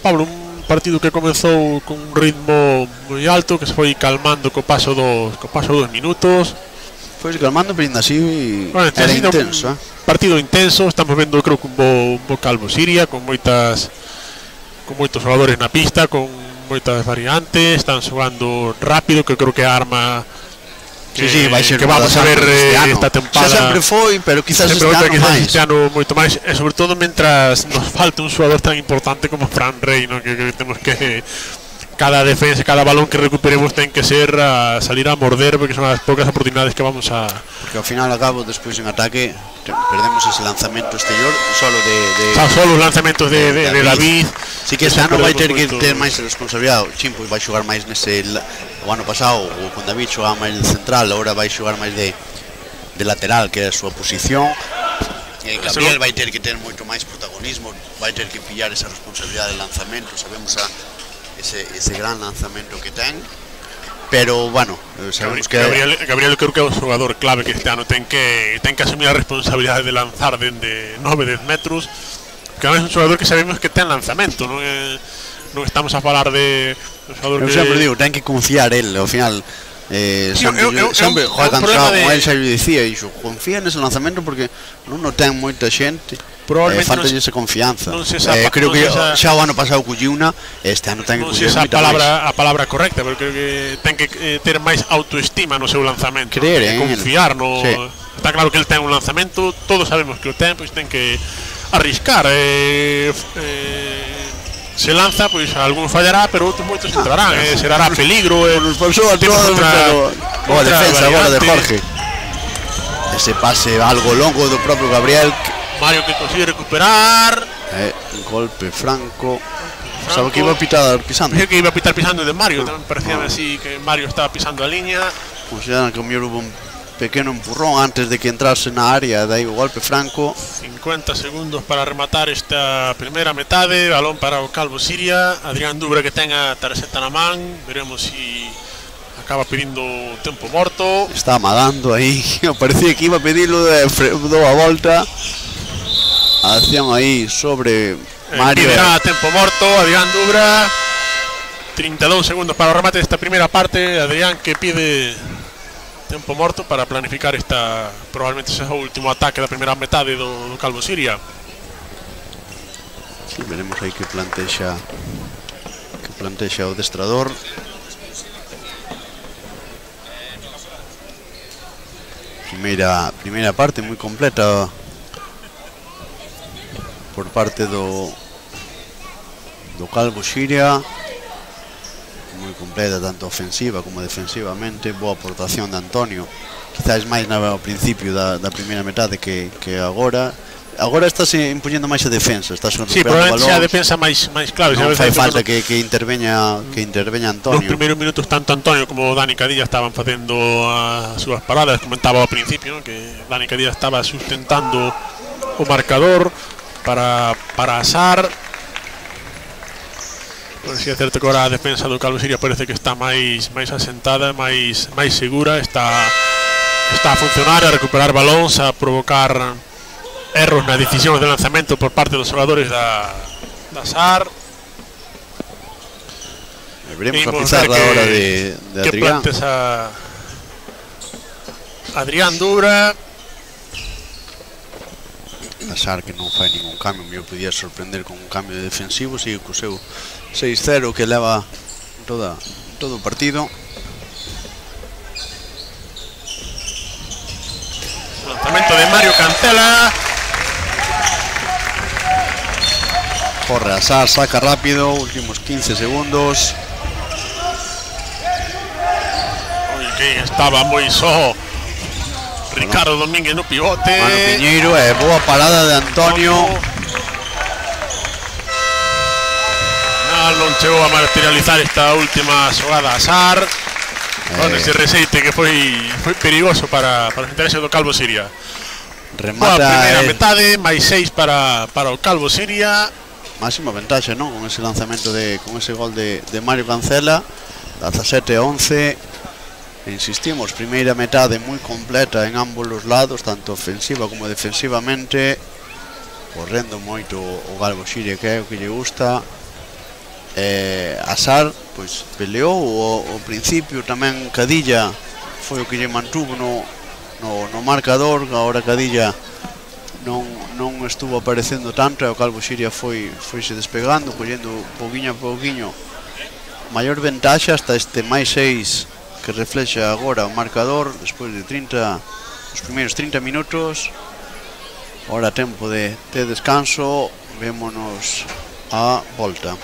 Speaker 3: Pablo, un partido que comezou con un ritmo moi alto, que se foi calmando co paso dos minutos.
Speaker 2: Foi calmando, pero ainda así
Speaker 3: Bueno,
Speaker 2: era
Speaker 3: sido
Speaker 2: intenso,
Speaker 3: un partido intenso. Estamos vendo, creo que un bo Calvo Siria, con moitos xogadores na pista, con moitas variantes. Están xogando rápido, que creo que a arma
Speaker 2: Sí, vai ser
Speaker 3: que vamos a ver esta tempada.
Speaker 2: Xa sempre foi, pero quizás
Speaker 3: este ano moito máis, e sobre todo mentras nos falta un xogador tan importante como Fran Rey, ¿no? que temos que cada defensa, cada balón que recuperemos ten que ser a salir a morder, porque son as poucas oportunidades que vamos a...
Speaker 2: Porque ao final, a cabo, despois en ataque perdemos ese lanzamento exterior solo
Speaker 3: solo os lanzamentos de David.
Speaker 2: Sí que este ano vai ter que ter máis responsabilidade. Chimpo vai xogar máis nese... O ano pasado, con David xogaba máis de central, agora vai xogar máis de lateral, que é a súa posición. E Gabriel vai ter que ter moito máis protagonismo, vai ter que pillar esa responsabilidade de lanzamento. Sabemos ese gran lanzamento que ten, pero bueno, sabemos que
Speaker 3: Gabriel creo que é o xogador clave que este ano ten que asumir a responsabilidade de lanzar dende 9-10 metros, que é un xogador que sabemos que ten lanzamento, non estamos a falar de un xogador
Speaker 2: que... Eu sempre digo, ten que confiar el, ao final sempre joga con el, xa yo dicía, confía nese lanzamento porque non ten moita xente. Falta esa confianza. Creo que xa o ano pasado culliuna, este ano ten que cullir moita máis.
Speaker 3: A palabra correcta, porque creo que ten que ter máis autoestima no seu lanzamento, confiar no... Está claro que el ten un lanzamento, todos sabemos que o ten, pois ten que arriscar. Se lanza, pois algún fallará, pero outros moitos entrarán, será peligro.
Speaker 2: Nos pasou a todos, pero boa defensa agora de Jorge. Ese pase algo longo do propio Gabriel.
Speaker 3: Mario que consigue recuperar.
Speaker 2: Un golpe franco. Sabe que iba a pitar pisando.
Speaker 3: Dije que iba a pitar pisando de Mario. Tamén parecía así que Mario estaba pisando a liña.
Speaker 2: Consideran que o mellor hubo un pequeno empurrón antes de que entrase na área. Daí o golpe franco.
Speaker 3: 50 segundos para rematar esta primeira metade. Balón para o Calvo Siria. Adrián Dubra que ten a tarxeta na man. Veremos si acaba pedindo tempo morto.
Speaker 2: Está amagando aí. Parecía que iba a pedirlo, dou a volta. A acción aí sobre Mario.
Speaker 3: Pedirá tempo morto, Adrián Dubra. 32 segundos para o remate desta primeira parte. Adrián que pide tempo morto para planificar esta, probablemente sea o último ataque da primeira metade do Calvo Siria.
Speaker 2: Sí, veremos aí que plantexa o adestrador. Primeira parte moi completa por parte do Calvo Siria, moi completa tanto ofensiva como defensivamente. Boa aportación de Antonio, quizás máis ao principio da primeira metade que agora está se impoñendo máis a defensa, está
Speaker 3: probablemente xa a defensa máis clave.
Speaker 2: Non fai falta que interveña Antonio.
Speaker 3: Nos primeiros minutos tanto Antonio como Dani Cadilla estaban facendo as súas paradas. Comentaba ao principio que Dani Cadilla estaba sustentando o marcador para Asar. Bueno, si é certo que agora a defensa do Calvo Siria parece que está máis asentada, máis segura, está a funcionar, a recuperar balóns, a provocar erros na decisión de lanzamento por parte dos xogadores da Asar.
Speaker 2: Veremos a pizarra agora de Adrián.
Speaker 3: Que plantes a Adrián Dubra.
Speaker 2: Asar que non fai ningún cambio, me podía sorprender con un cambio de defensivo. Sigue co seu 6-0 que leva todo o partido.
Speaker 3: Lanzamento de Mario Cancela.
Speaker 2: Corre Asar, saca rápido, últimos 15 segundos.
Speaker 3: Que estaba moi só Ricardo Domínguez no pivote.
Speaker 2: Mano Piñeiro, boa parada de Antonio.
Speaker 3: Non chegou a materializar esta última xogada Asar. Con ese reseite que foi perigoso para os intereses do Calvo Siria.
Speaker 2: Remata
Speaker 3: a primeira metade, máis 6 para o Calvo Siria.
Speaker 2: Máxima ventaxe, non? Con ese lanzamento con ese gol de Mario Cancela. 17-11. Insistimos, primeira metade moi completa en ambos os lados, tanto ofensiva como defensivamente. Correndo moito o Calvo Siria, que é o que lle gusta. Azar pois peleou ao principio, tamén Cadilla foi o que lle mantuvo no marcador. Agora Cadilla non estuvo aparecendo tanto e o Calvo Xiria foise despegando, collendo pouquiño a pouquiño maior ventaxe hasta este máis 6 que reflexa agora o marcador despois de os primeiros 30 minutos. Ahora tempo de descanso, vémonos a volta.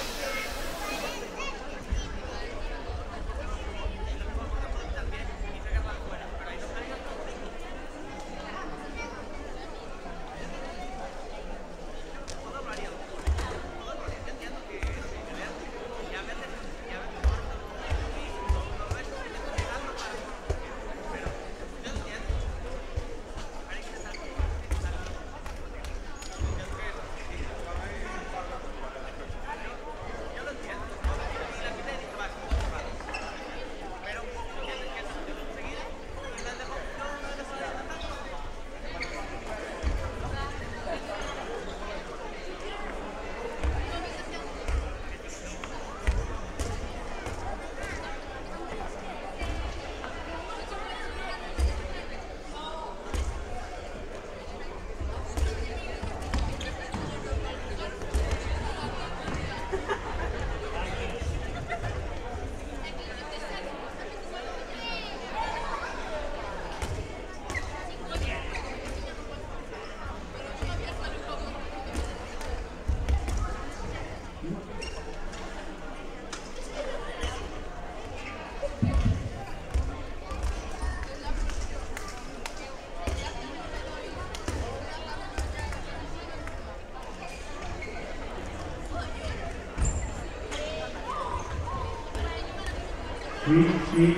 Speaker 1: Sí.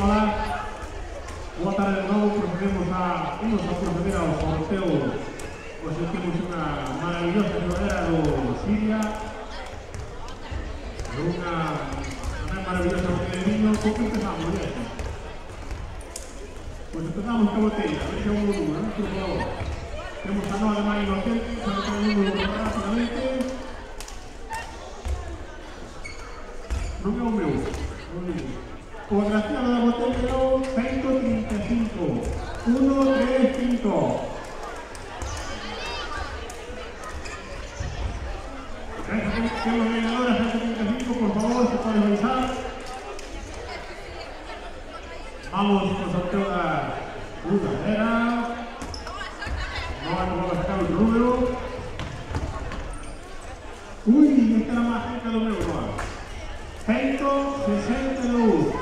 Speaker 1: Hola, boa tarde de novo. Procedemos a proceder ao sorteo. Pues temos unha maravillosa xogadora do Xiria, unha maravillosa botella de viño. Con que empezamos, ¿eh? Pues empezamos ca botella, a ver se é un número, por favor. Temos a nova de máis inocente, se non ten un número rápidamente. Non é o meu, o agraciado da botella é o 135, 135. Tengo ganadora 135, por favor, se puede revisar. Vamos con el sorteo de la ganadera. No vamos a sacar el número. Uy, esta era más cerca del número. 162,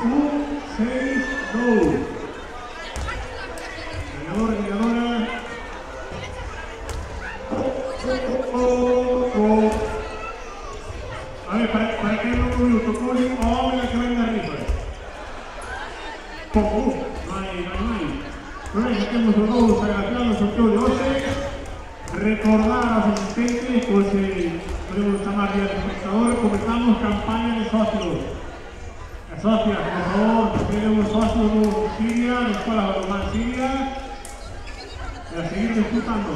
Speaker 1: 162. Ganadora. A ver, para que no un minuto, Coli, o la que venga arriba. Poco, no hay. Bueno, ya tenemos los dos agraciados, sorteo de hoy. Recordar a los asistentes, pues podemos llamar ya al espectador, comenzamos campaña de socios. Socias, por favor, tenemos socios de Xiria, de la Escuela Balonmán Xiria, y a seguir disfrutando.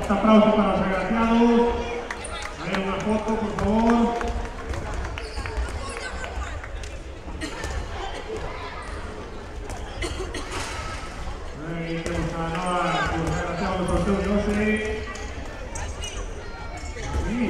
Speaker 1: Un aplauso para los agraciados. A ver, una foto, por favor. Ahí tenemos a los agraciados del sorteo de OCE. Sí.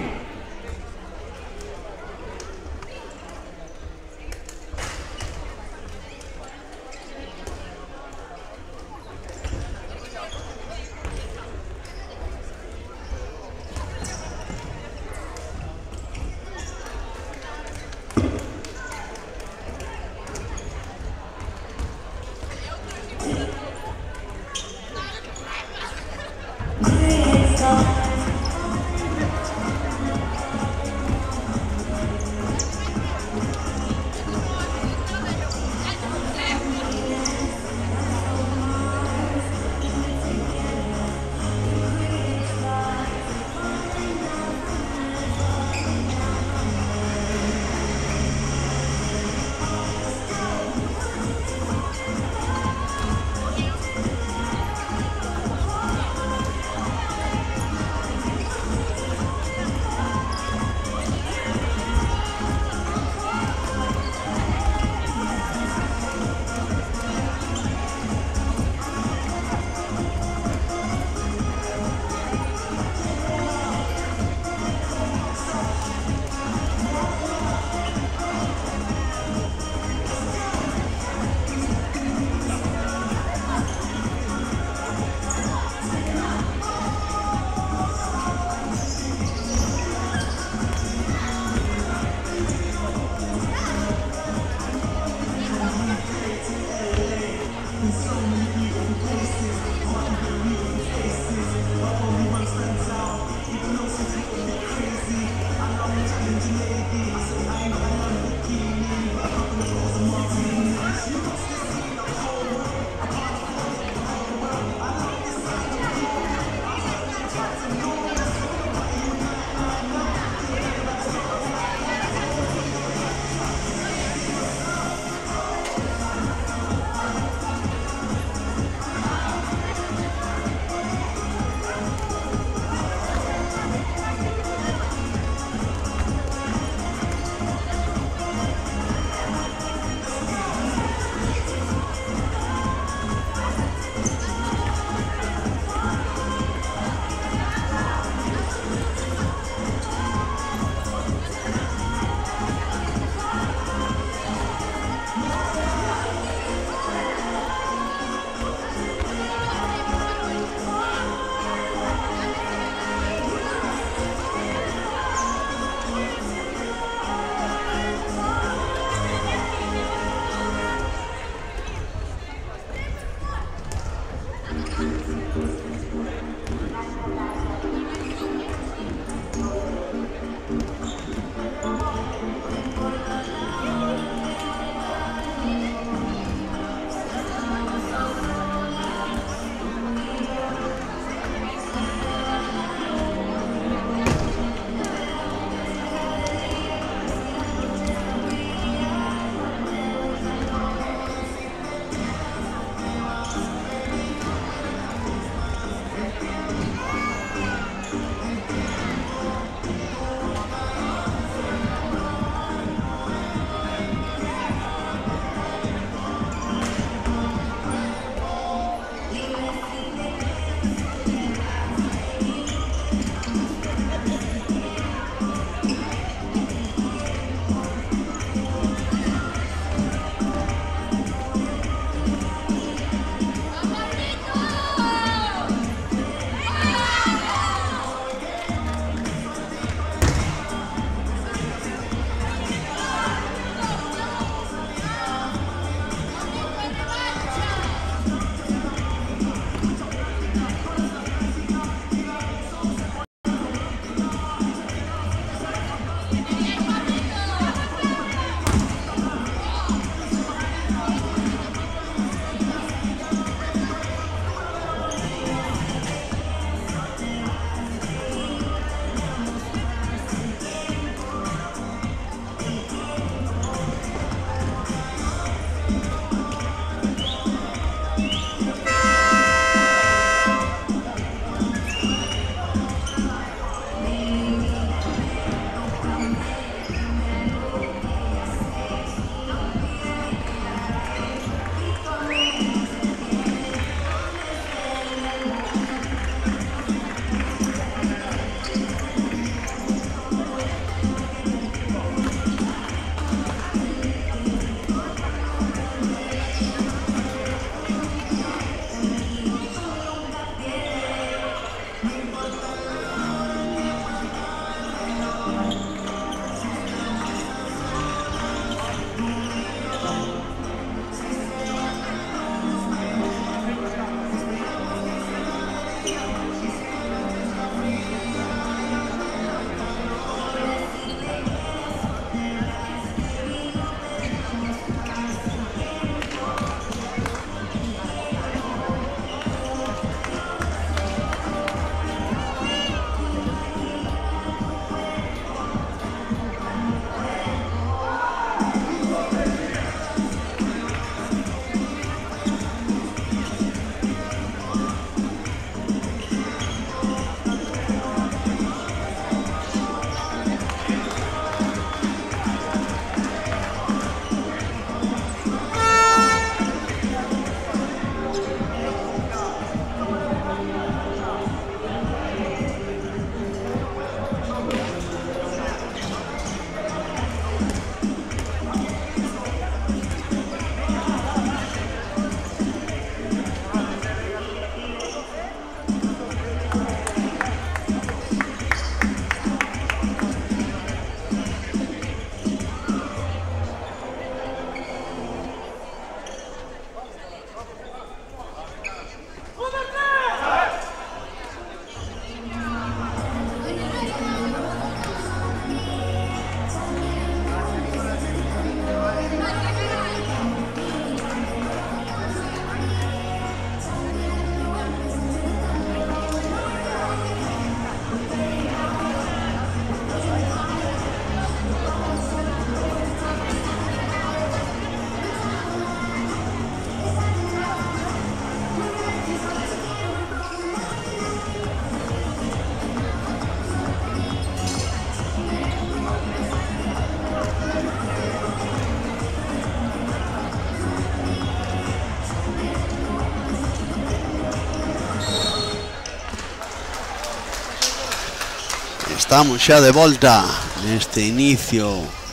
Speaker 2: Estamos xa de volta neste inicio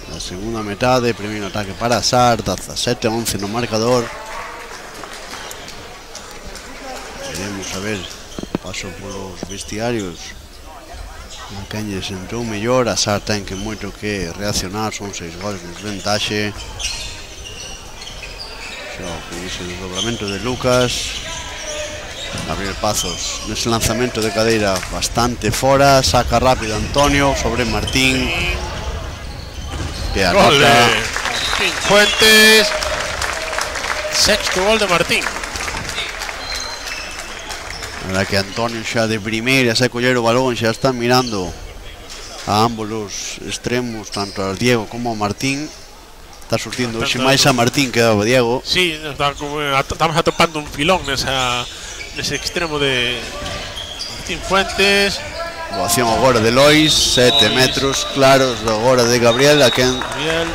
Speaker 2: da segunda metade. Primeiro ataque para Sar, 17-11 no marcador. Veremos a ver, paso polos vestiarios a quen lle sentou mellor. A Sar ten que moito que reaccionar, son 6 goles de desventaxe. Xa con ese desdobramento de Lucas. Gabriel Pazos nese lanzamento de cadeira bastante fora, saca rápido Antonio sobre Martín. Que anota.
Speaker 3: Gol de Martín Fuentes. Sexto gol de Martín.
Speaker 2: Ahora que Antonio xa de primeira se coller o balón, xa está mirando a ambos os extremos, tanto a Diego como a Martín. Está surtindo hoxe máis a Martín que a Diego.
Speaker 3: Sí, estamos atopando un filón nese extremo de Martín Fuentes.
Speaker 2: Boa acción agora de Lois, 7 metros claros agora de Gabriel, a quen
Speaker 3: Gabriel.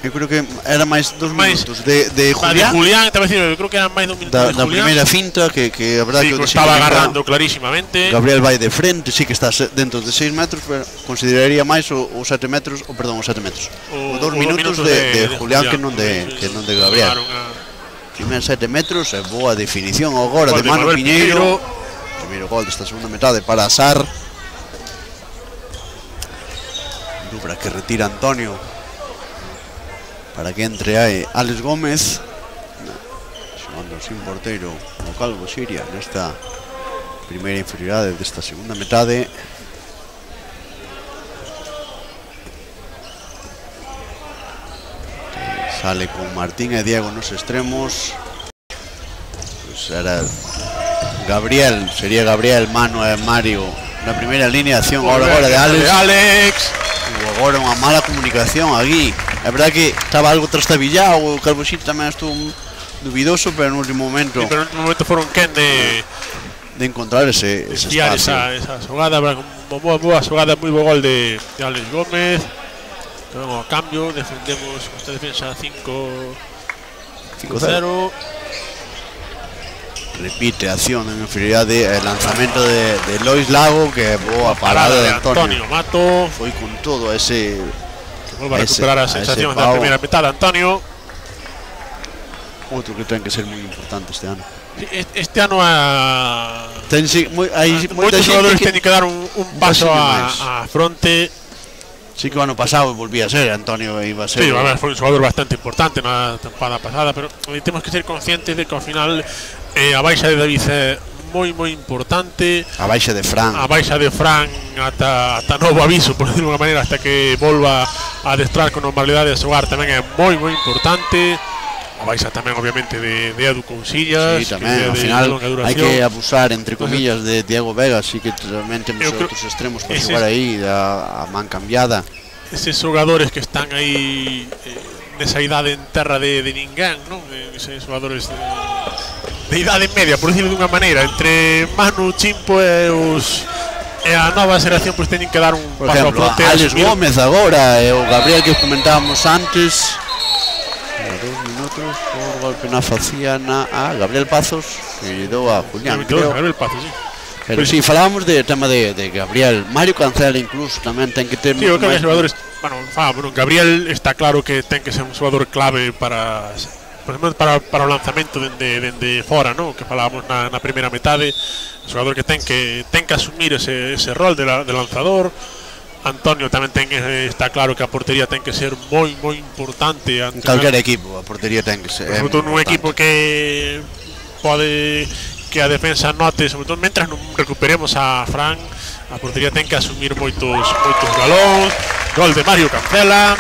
Speaker 2: eu creo que era máis 2
Speaker 3: Máis-
Speaker 2: minutos de Julián.
Speaker 3: Julián, te voy a decir, eu creo que eran máis de un minuto
Speaker 2: Da
Speaker 3: de Julián.
Speaker 2: primeira finta que a verdade
Speaker 3: Sí,
Speaker 2: que o
Speaker 3: estaba
Speaker 2: desequilibra.
Speaker 3: agarrando clarísimamente.
Speaker 2: Gabriel vai de frente, sí que está dentro de 6 metros, pero consideraría máis o 7 metros, os 7 metros. O 2 minutos de Julián que non de Gabriel.
Speaker 3: Claro,
Speaker 2: Primeiro 7 metros, e boa definición agora
Speaker 3: Gol
Speaker 2: de
Speaker 3: de
Speaker 2: Manu
Speaker 3: Manuel
Speaker 2: Piñeiro. Primeiro gol desta segunda metade para Sar. Dubra que retira Antonio para que entre aí Alex Gómez, xogando sin porteiro o Calvo Siria nesta primeira inferioridade desta segunda metade. Sale con Martín e Diego nos extremos. Pues era Gabriel, sería Gabriel, Manu e Mario na primeira línea de acción. Agora de Alex. Hubo agora unha mala comunicación aquí. É verdade que estaba algo trastabillado, o Calvo Siria tamén estuvo dubidoso, pero no último momento
Speaker 3: Sí, pero en un momento foron quen de
Speaker 2: encontrar ese
Speaker 3: desviar
Speaker 2: espacio.
Speaker 3: esa xogada, unha boa xogada, moi bo gol de Alex Gómez. Luego a cambio, defendemos esta defensa 5-0.
Speaker 2: Repite acción en inferioridade, el lanzamento de Lois Lago, que boa parada de Antonio.
Speaker 3: Mato,
Speaker 2: Foi con todo ese
Speaker 3: que vuelve a recuperar as sensacións da
Speaker 2: pau.
Speaker 3: primeira metade. Antonio,
Speaker 2: outro que ten que ser moi importante este ano.
Speaker 3: este ano
Speaker 2: Hai moita
Speaker 3: moitos xogadores
Speaker 2: xente
Speaker 3: teñen que dar un paso
Speaker 2: máis.
Speaker 3: a fronte.
Speaker 2: Sí que o ano pasado volvía a ser, Antonio iba a ser.
Speaker 3: Sí, a ver, foi un xogador bastante importante na temporada pasada, pero temos que ser conscientes de que ao final a baixa de David é moi importante.
Speaker 2: A baixa de Fran.
Speaker 3: A baixa de Fran ata novo aviso, por decirlo de unha maneira, hasta que volva a adestrar con normalidade a xogar tamén é moi importante. A baixa tamén obviamente de Edu Cousillas,
Speaker 2: Sí, tamén, ao final hai que abusar, entre comillas, de Diego Vega, así que tamén temos
Speaker 3: Eu creo
Speaker 2: outros extremos para
Speaker 3: ese-
Speaker 2: xogar aí, a man cambiada.
Speaker 3: Eses xogadores que están aí nesa idade en terra de ninguén, non? Eses xogadores de idade media, por decirlo dunha maneira, entre Manu, Chimpo e a nova xeración, pois teñen que dar un
Speaker 2: Por
Speaker 3: paso
Speaker 2: exemplo,
Speaker 3: a fronte.
Speaker 2: Alex Gómez agora, e o Gabriel que comentábamos antes. 2 minutos, por golpe na faciana a Gabriel Pazos, que lle dou a Julián, creo.
Speaker 3: El paso, sí.
Speaker 2: Pero si falábamos de tema de Gabriel, Mario Cancela incluso tamén ten que ter
Speaker 3: Sí, eu creo que
Speaker 2: máis-
Speaker 3: xogadores, bueno, Gabriel está claro que ten que ser un xogador clave para o lanzamento dende fora, ¿no? Que falábamos na primeira metade, un xogador que ten que asumir ese rol de lanzador. Antonio tamén está claro que a portería ten que ser moi importante
Speaker 2: En calquer equipo, a portería ten que ser.
Speaker 3: sobre todo nun equipo que pode que a defensa note, sobre todo mentras non recuperemos a Fran, a portería ten que asumir moitos balóns. Gol de Mario Cancela.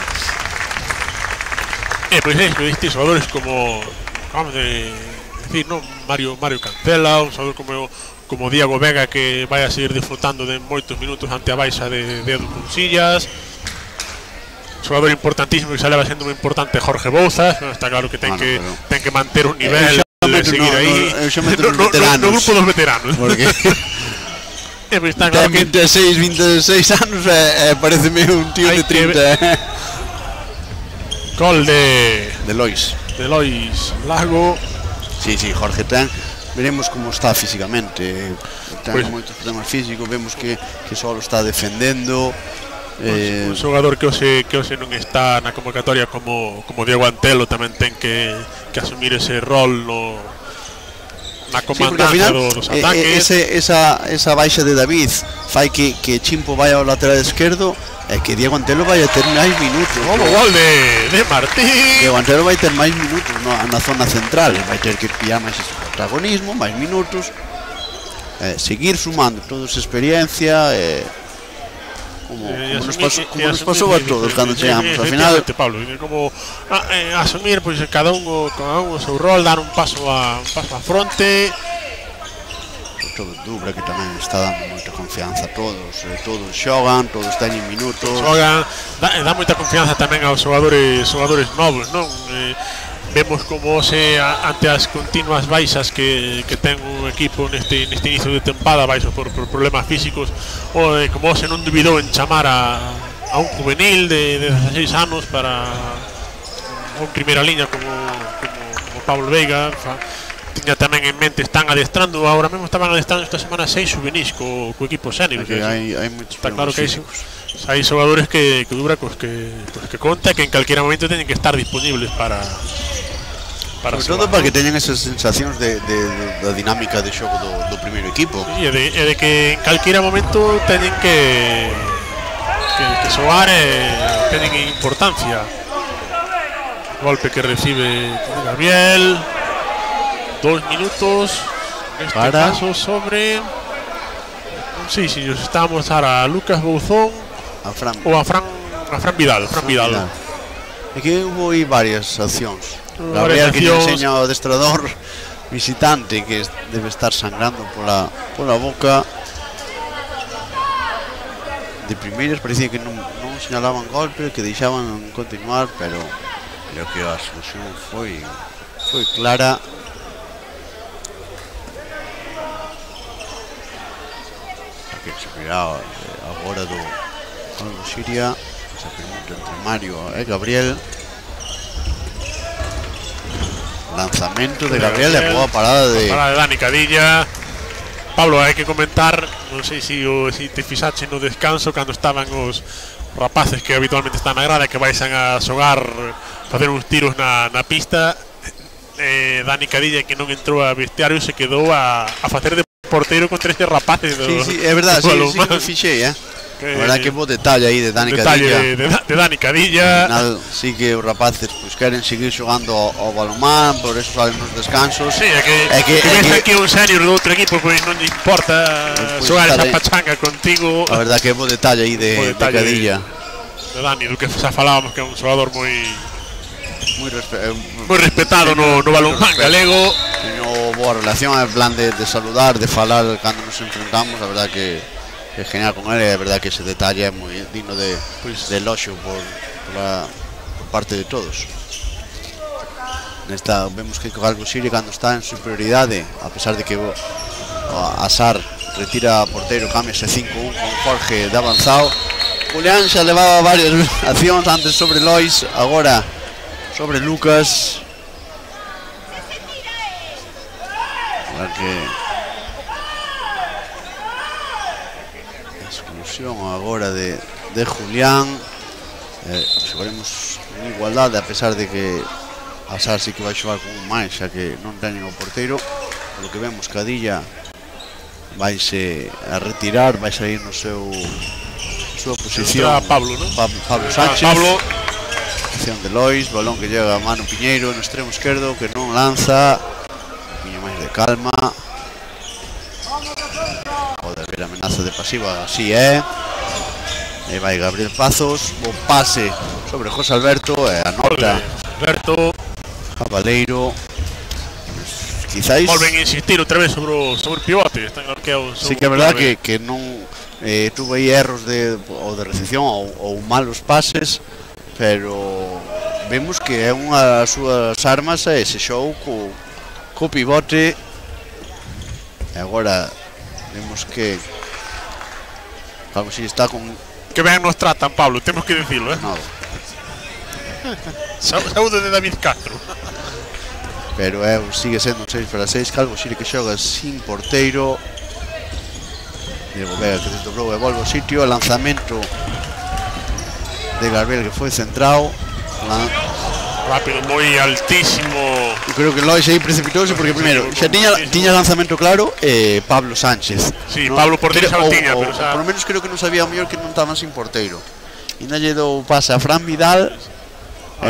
Speaker 3: Pois estes xogadores como vamos de decir, non, Mario Cancela, un xogador como Diego Vega, que vai a seguir disfrutando de moitos minutos ante a baixa de Edu Cousillas. Xogador importantísimo que xa leva sendo moi importante Jorge Bouzas, está claro que ten que manter un nivel de seguir aí no grupo dos veteranos.
Speaker 2: Porque
Speaker 3: Pues está claro
Speaker 2: ten
Speaker 3: que
Speaker 2: 26 anos e pareceme un tío de
Speaker 3: Hai que
Speaker 2: 30.
Speaker 3: gol de
Speaker 2: De Lois.
Speaker 3: Lois Lago.
Speaker 2: Sí, Jorge ten veremos como está físicamente. Ten
Speaker 3: Pois.
Speaker 2: moitos problemas físicos, vemos que solo está defendendo.
Speaker 3: Un xogador que hoxe non está na convocatoria como Diego Antelo tamén ten que asumir ese rol na
Speaker 2: Sí, porque
Speaker 3: comandancia
Speaker 2: ao final
Speaker 3: dos ataques.
Speaker 2: esa baixa de David fai que Chimpo vai ao lateral esquerdo e que Diego Antelo vai a ter máis minutos.
Speaker 3: Como gol de Martín.
Speaker 2: Diego Antelo vai ter máis minutos na zona central, vai ter que pillar máis protagonismo, máis minutos, seguir sumando toda esa experiencia, como nos pasou a todos cando chegamos. Ao final,
Speaker 3: Pablo, como asumir pois cada un o seu rol, dar un paso a fronte.
Speaker 2: todo Dubra que tamén está dando moita confianza a todos xogan, todos teñen minutos.
Speaker 3: Xogan, dá moita confianza tamén aos xogadores novos, non? Vemos como ante as continuas baixas que ten un equipo neste inicio de tempada, baixos por problemas físicos, como se non dubidou en chamar a un juvenil de 16 anos para un primeira liña como Pablo Veiga. Tiña tamén en mente, están adestrando, ahora mesmo estaban adestrando esta semana 6 juvenis co equipo senior.
Speaker 2: Hai moitos
Speaker 3: está claro que
Speaker 2: físicos.
Speaker 3: hai xogadores que Dubra que conta que en calquera momento teñen que estar disponibles para
Speaker 2: sobre todo para que teñan esas sensacións da dinámica de xogo do primeiro equipo.
Speaker 3: Sí, e de que en calquera momento teñen que xogar e teñen importancia. Golpe que recibe Gabriel, 2 minutos neste caso sobre si nos está a mostrar a Lucas Bouzón ou a Fran Vidal.
Speaker 2: É que hubo aí varias accións. Gabriel que lle enseña ao adestrador visitante que debe estar sangrando pola boca. De primeiras parecía que non señalaban golpe, que deixaban continuar, pero creo que a solución foi clara. Que se miraba agora do Calvo Siria, esa pregunta entre Mario e Gabriel. Lanzamento de Gabriel e boa parada de
Speaker 3: Dani Cadilla. Pablo, hai que comentar, non sei se te fixache no descanso cando estaban os rapaces que habitualmente están na grada, que baixan a xogar, facer uns tiros na pista. Dani Cadilla, que non entrou a vestiario, se quedou a facer de porteiro contra estes rapaces.
Speaker 2: Sí, é verdade, sí, me fixei, A verdade que bo detalle aí de Dani Cadilla.
Speaker 3: De Dani Cadilla.
Speaker 2: Final, sí que os rapaces queren seguir xogando ao balonmán, por eso salen nos descansos.
Speaker 3: Sí, é que ves aquí un senior do outro equipo, pois non lle importa xogar esa pachanga contigo.
Speaker 2: A verdade que bo detalle aí de Cadilla.
Speaker 3: De Dani, do que xa falábamos, que é un xogador moi respetado no balonmán galego.
Speaker 2: Teño boa relación, en plan de saludar, de falar cando nos enfrentamos. A verdade que é genial con ele, é verdade que ese detalle é moi digno de eloxio por parte de todos. Vemos que Calvo Siria, cando está en superioridade, a pesar de que Asar retira a porteiro, cámbiase 5-1 con Jorge de avanzado. Julián xa levaba varias accións antes sobre Lois, agora sobre Lucas. Para que exclusión agora de Julián. Xogaremos en igualdade, a pesar de que Asar sí que vai xogar con un máis, xa que non teñen o porteiro. Polo que vemos, Cadilla vaise a retirar, vai sair no súa posición.
Speaker 3: Pablo, non?
Speaker 2: Pablo Sánchez. Acción de Lois, balón que llega a Manu Piñeiro no extremo esquerdo, que non lanza. Un poquinho máis de calma. Pode haber amenaza de pasiva, así é. E vai Gabriel Pazos, bo pase sobre José Alberto e anota
Speaker 3: Alberto
Speaker 2: Cabaleiro. Quizáis
Speaker 3: volven a insistir outra vez sobre o pivote. Están arqueados.
Speaker 2: Sí que é verdade que non tuvo aí erros de recepción ou malos pases, pero vemos que é unha das súas armas ese show co pivote. E agora vemos que Calvo Siria está con...
Speaker 3: Que ben nos tratan, Pablo, temos que dicilo,
Speaker 2: No.
Speaker 3: Saúde de David Castro.
Speaker 2: pero sigue sendo 6-6. Calvo Xiria que xoga sin porteiro. Diego Vega que desdobrou e volve ao sitio. O lanzamento de Gabriel que foi centrado.
Speaker 3: Rápido, moi altísimo.
Speaker 2: Eu creo que Lois aí precipitouse porque primeiro xa tiña lanzamento claro Pablo Sánchez.
Speaker 3: Sí, Pablo Porteiro xa o tiña, pero
Speaker 2: por lo menos creo que non sabía o mellor que non estaban sin porteiro. Ainda lle dou pase a Fran Vidal.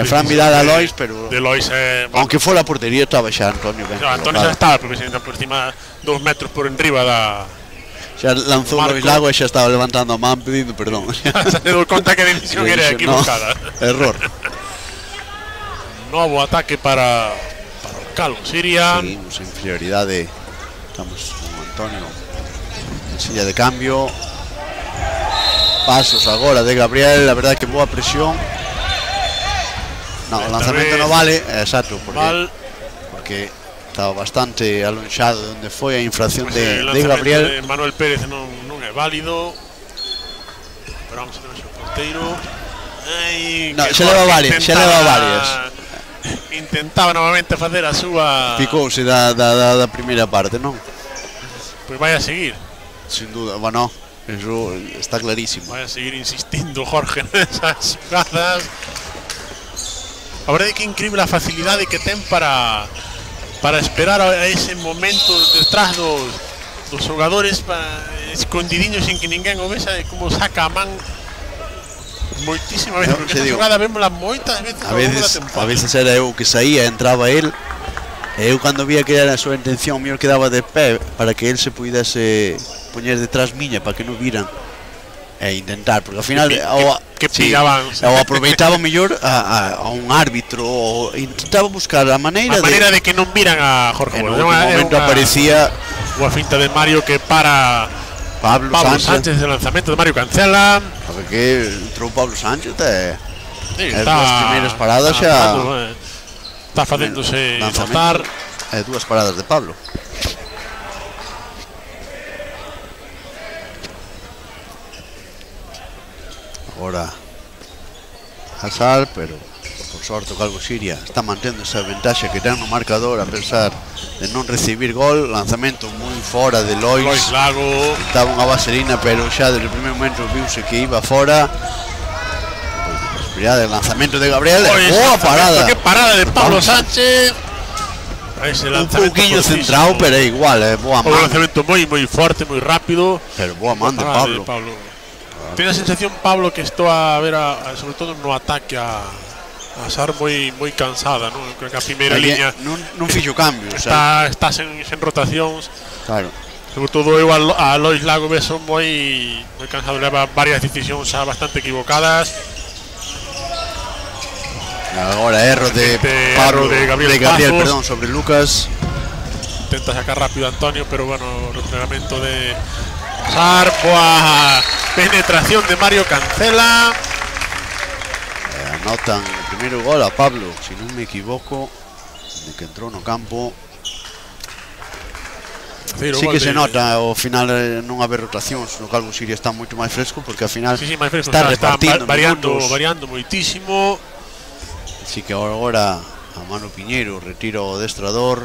Speaker 2: Fran Vidal a Lois, pero
Speaker 3: de Lois
Speaker 2: aunque fora a portería estaba xa Antonio ben.
Speaker 3: No, Antonio xa estaba, porque se por encima 2 metros por enriba da.
Speaker 2: Xa lanzou Lois Lago e xa estaba levantando a man pedindo perdón.
Speaker 3: Se deu conta que a decisión era equivocada.
Speaker 2: Error.
Speaker 3: Novo ataque para o Calvo Xiria.
Speaker 2: Seguimos en inferioridade. Estamos con Antonio en silla de cambio. Pasos agora de Gabriel. La verdad que boa presión. No, o lanzamento no vale. Exacto, porque estaba bastante alonxado de onde foi a infracción de Gabriel.
Speaker 3: De Manuel Pérez non é válido. Pero vamos a ver o porteiro.
Speaker 2: No, xa leva varias.
Speaker 3: Intentaba novamente facer a súa.
Speaker 2: Picouse da primeira parte, non?
Speaker 3: Pois vai a seguir.
Speaker 2: Sin duda, bueno, eso está clarísimo.
Speaker 3: Vai a seguir insistindo Jorge nesas jugadas. A verdade é que é increíble a facilidade que ten para esperar a ese momento detrás dos xogadores, escondidiños sin que ninguén o vexa, de como saca a man. Moitísimas veces, porque esa xogada vémola moitas veces
Speaker 2: a veces era eu que saía, entraba el e eu cando vía que era a súa intención mellor quedaba de pé para que el se pudese poñer detrás miña para que non viran e intentar, porque ao final
Speaker 3: pillaban,
Speaker 2: ou aproveitaba mellor a un árbitro ou intentaba buscar a maneira
Speaker 3: de que non viran a Jorge.
Speaker 2: En un momento aparecía
Speaker 3: unha finta de Mario que para Pablo Sánchez de lanzamento de Mario Cancela.
Speaker 2: A ver que entrou Pablo Sánchez
Speaker 3: as
Speaker 2: dúas primeiras paradas xa
Speaker 3: está facéndose notar.
Speaker 2: Dúas paradas de Pablo. Agora Hazard, pero por sorte o Calvo Xiria está mantendo esa ventaxa que ten no marcador a pesar de non recibir gol. Lanzamento moi fora de Lois
Speaker 3: Lago.
Speaker 2: Estaba unha vaselina, pero xa desde o primer momento viuse que iba fora. El lanzamento de Gabriel. Boa parada.
Speaker 3: Que parada de Pablo Sánchez.
Speaker 2: Un pouquinho centrado, pero é igual, boa man.
Speaker 3: Un lanzamento moi forte, moi rápido.
Speaker 2: Pero boa man de Pablo.
Speaker 3: Ten a sensación, Pablo, que estou a ver, sobre todo no ataque a Sar moi cansada, non? Creo que a primeira liña
Speaker 2: non fixo cambios.
Speaker 3: Está sen rotacións.
Speaker 2: Claro.
Speaker 3: Sobre todo eu a Lois Lago beso moi cansado, leva varias decisións bastante equivocadas.
Speaker 2: Agora erro de Pablo, de Gabriel, perdón, sobre Lucas.
Speaker 3: Intenta sacar rápido Antonio, pero bueno, replegamiento de Sar, boa penetración de Mario Cancela.
Speaker 2: Anotan o primeiro gol a Pablo, se non me equivoco, de que entrou no campo. Sí que se nota ao final non haber rotacións. No Calvo Xiria está moito máis fresco, porque ao final está repartindo
Speaker 3: variando moitísimo.
Speaker 2: Así que agora a Manu Piñeiro retira o adestrador.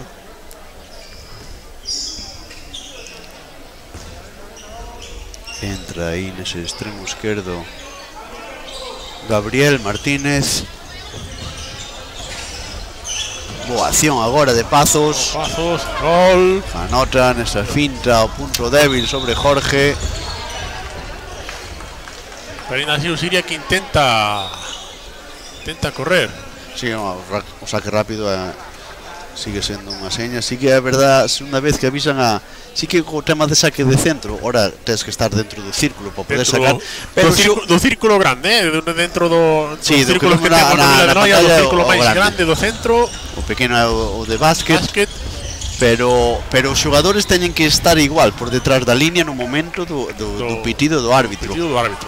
Speaker 2: Entra aí nese extremo esquerdo Gabriel Martínez. Boa acción agora de Pazos.
Speaker 3: Gol.
Speaker 2: Anotan esa finta ao punto débil sobre Jorge.
Speaker 3: Pero ainda así o Xiria que intenta correr.
Speaker 2: Sí, o saque rápido sigue sendo unha seña. Sí que é verdad, unha vez que avisan sí que o tema de saque de centro, ahora tens que estar dentro do círculo para poder sacar,
Speaker 3: pero do círculo grande, dentro do círculo que temos no Vila de Noia, do círculo máis grande do centro.
Speaker 2: O pequeno é o de básquet. Pero os xogadores teñen que estar igual por detrás da línea no momento do pitido do árbitro.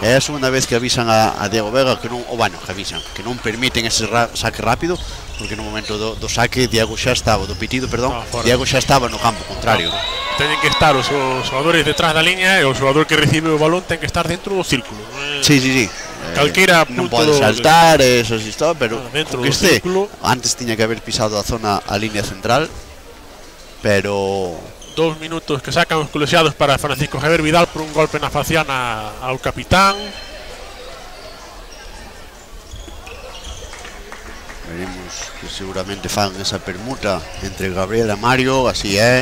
Speaker 2: É a segunda vez que avisan a Diego Vega que non, que non permiten ese saque rápido, porque no momento do saque Diego xa estaba, do pitido, perdón, Diego xa estaba no campo contrario.
Speaker 3: Teñen que estar os xogadores detrás da línea e o xogador que recibe o balón ten que estar dentro do círculo.
Speaker 2: Sí.
Speaker 3: Calquera
Speaker 2: non
Speaker 3: punto
Speaker 2: pode saltar, eso sí está, pero
Speaker 3: dentro
Speaker 2: con que
Speaker 3: do
Speaker 2: este
Speaker 3: círculo.
Speaker 2: antes tiña que haber pisado a zona, a línea central, pero
Speaker 3: 2 minutos que sacan os colexiados para Francisco Javier Vidal por un golpe na faciana ao capitán.
Speaker 2: veremos que seguramente fan esa permuta entre Gabriel e Mario, así é.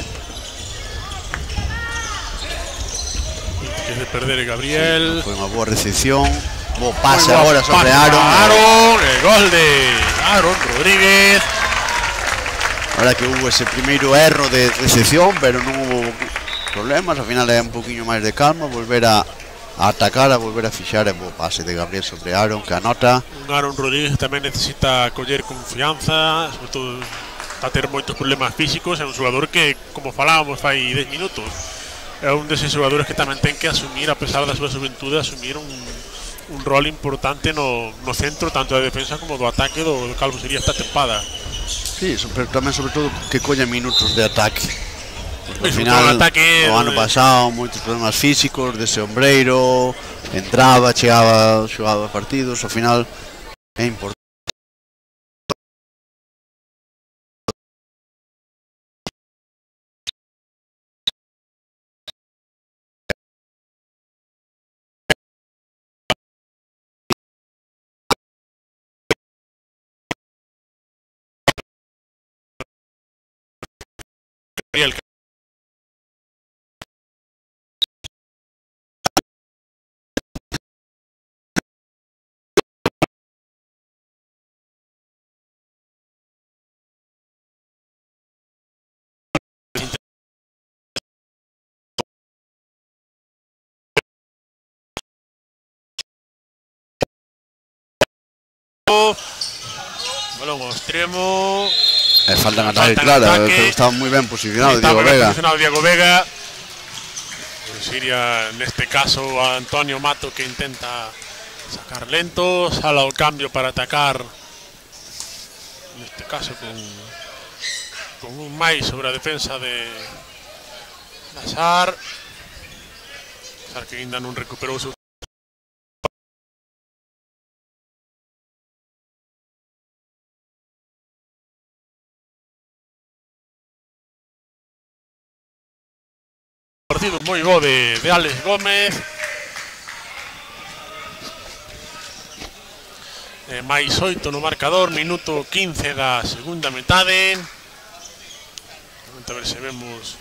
Speaker 3: Que de perder Gabriel.
Speaker 2: Foi unha boa recepción, bo pase
Speaker 3: Moi
Speaker 2: agora
Speaker 3: bo
Speaker 2: sobre
Speaker 3: pase
Speaker 2: Aaron.
Speaker 3: a Aaron, el gol de Aaron Rodríguez.
Speaker 2: Ahora que hubo ese primeiro erro de recepción, pero non hubo problemas, ao final é un poquinho máis de calma, volver a atacar, a volver a fixar, e bo pase de Gabriel sobre Aaron, que anota.
Speaker 3: Un Aaron Rodríguez tamén necesita coller confianza, sobre todo a ter moitos problemas físicos, é un xogador que, como falábamos fai 10 minutos, é un deses xogadores que tamén ten que asumir, a pesar da súa xuventude, asumir un rol importante no centro, tanto da defensa como do ataque do Calvo Siría esta tempada.
Speaker 2: Sí, pero tamén sobre todo que colla minutos de ataque. Porque ao
Speaker 3: Sobre
Speaker 2: final,
Speaker 3: todo o ataque,
Speaker 2: o ano pasado, moitos problemas físicos, dese ombreiro, entraba, chegaba, xogaba partidos, ao final é importante.
Speaker 3: Gabriel. Balón ao extremo.
Speaker 2: Faltan ataque,
Speaker 3: Faltan
Speaker 2: claro,
Speaker 3: ataque.
Speaker 2: pero estaba moi ben posicionado
Speaker 3: Está
Speaker 2: Diego
Speaker 3: moi ben
Speaker 2: Vega.
Speaker 3: posicionado Diego Vega. Siria, neste caso, a Antonio Mato, que intenta sacar lento, sala ao cambio para atacar, neste caso con un máis sobre a defensa de Sar. Sar que ainda non recuperou o seu partido moi bo de Alex Gómez. Mais 8 no marcador, minuto 15 da segunda metade. A ver se vemos.